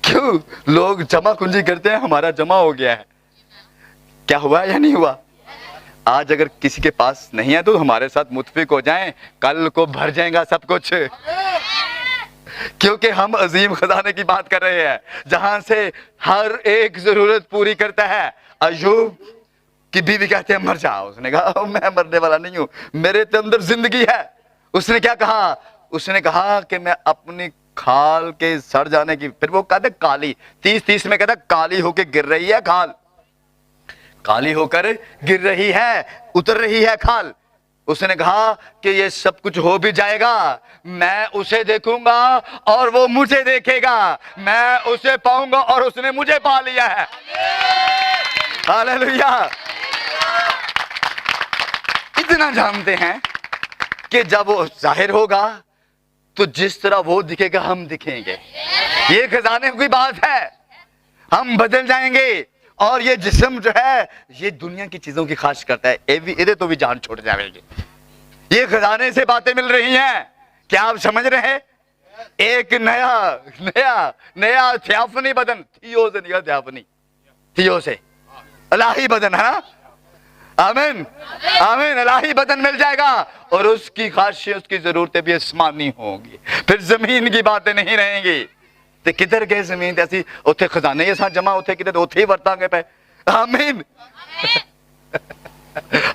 क्यों? लोग जमा कुंजी करते हैं, हमारा जमा हो गया है। क्या हुआ या नहीं हुआ? आज अगर किसी के पास नहीं है तो हमारे साथ मुत्फिक हो जाएं, कल को भर जाएगा सब कुछ। क्योंकि हम अजीम खजाने की बात कर रहे हैं, जहां से हर एक जरूरत पूरी करता है। अय्यूब की बीवी कहते हैं मर जाओ। उसने कहा मैं मरने वाला नहीं हूं, मेरे तो अंदर जिंदगी है। उसने क्या कहा? उसने कहा कि मैं अपनी खाल के सड़ जाने की, फिर वो कहते काली, 30 में कहता काली होके गिर रही है खाल, काली होकर गिर रही है, उतर रही है खाल। उसने कहा कि ये सब कुछ हो भी जाएगा, मैं उसे देखूंगा और वो मुझे देखेगा, मैं उसे पाऊंगा और उसने मुझे पा लिया है। हालेलुया। इतना जानते हैं कि जब वो जाहिर होगा तो जिस तरह वो दिखेगा हम दिखेंगे। ये खजाने की बात है। हम बदल जाएंगे और ये जिस्म जो है ये दुनिया की चीजों की ख्वाहिश करता है, इधर तो भी जान छोड़ जाएगी। ये खजाने से बातें मिल रही हैं, क्या आप समझ रहे हैं? एक नया नया नया थियाफनी बदन, थियो से निकल थियाफनी, थियो से इलाही बदन है ना। आमीन आमीन। इलाही बदन मिल जाएगा और उसकी ख्वाहिशें, उसकी जरूरतें भी आसमानी होंगी। फिर जमीन की बातें नहीं रहेंगी। ते किधर गए जमीन ऐसी, उथे खजाने ये साथ जमा होते किधर, उथे ही वरतांगे पे। आमीन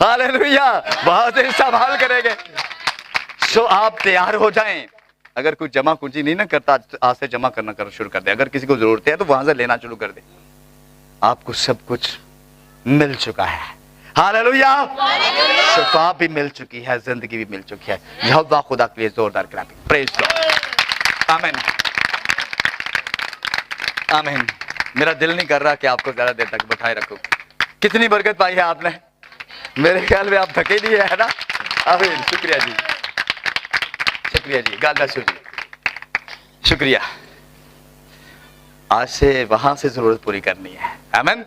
हालेलुया। वहां से इस्तेमाल करेंगे। सो आप तैयार हो जाएं। अगर कोई जमा कुंजी नहीं ना करता, आज से जमा करना शुरू कर दे। अगर किसी को जरूरत है तो वहां से लेना शुरू कर दे। आपको सब कुछ मिल चुका है। हालेलुया। शिफा भी मिल चुकी है, जिंदगी भी मिल चुकी है। यहोवा खुदा के लिए जोरदार क्लैपिंग। Praise God. आमीन आमीन। मेरा दिल नहीं कर रहा कि आपको ज्यादा देर तक बैठाए रखूं। कितनी बरकत पाई है आपने, मेरे ख्याल में आप थके नहीं है ना। आमीन। शुक्रिया जी, शुक्रिया जी, गॉड ब्लेस यू जी, शुक्रिया। آج سے وہاں سے ضرورت پوری کرنی ہے. آمین.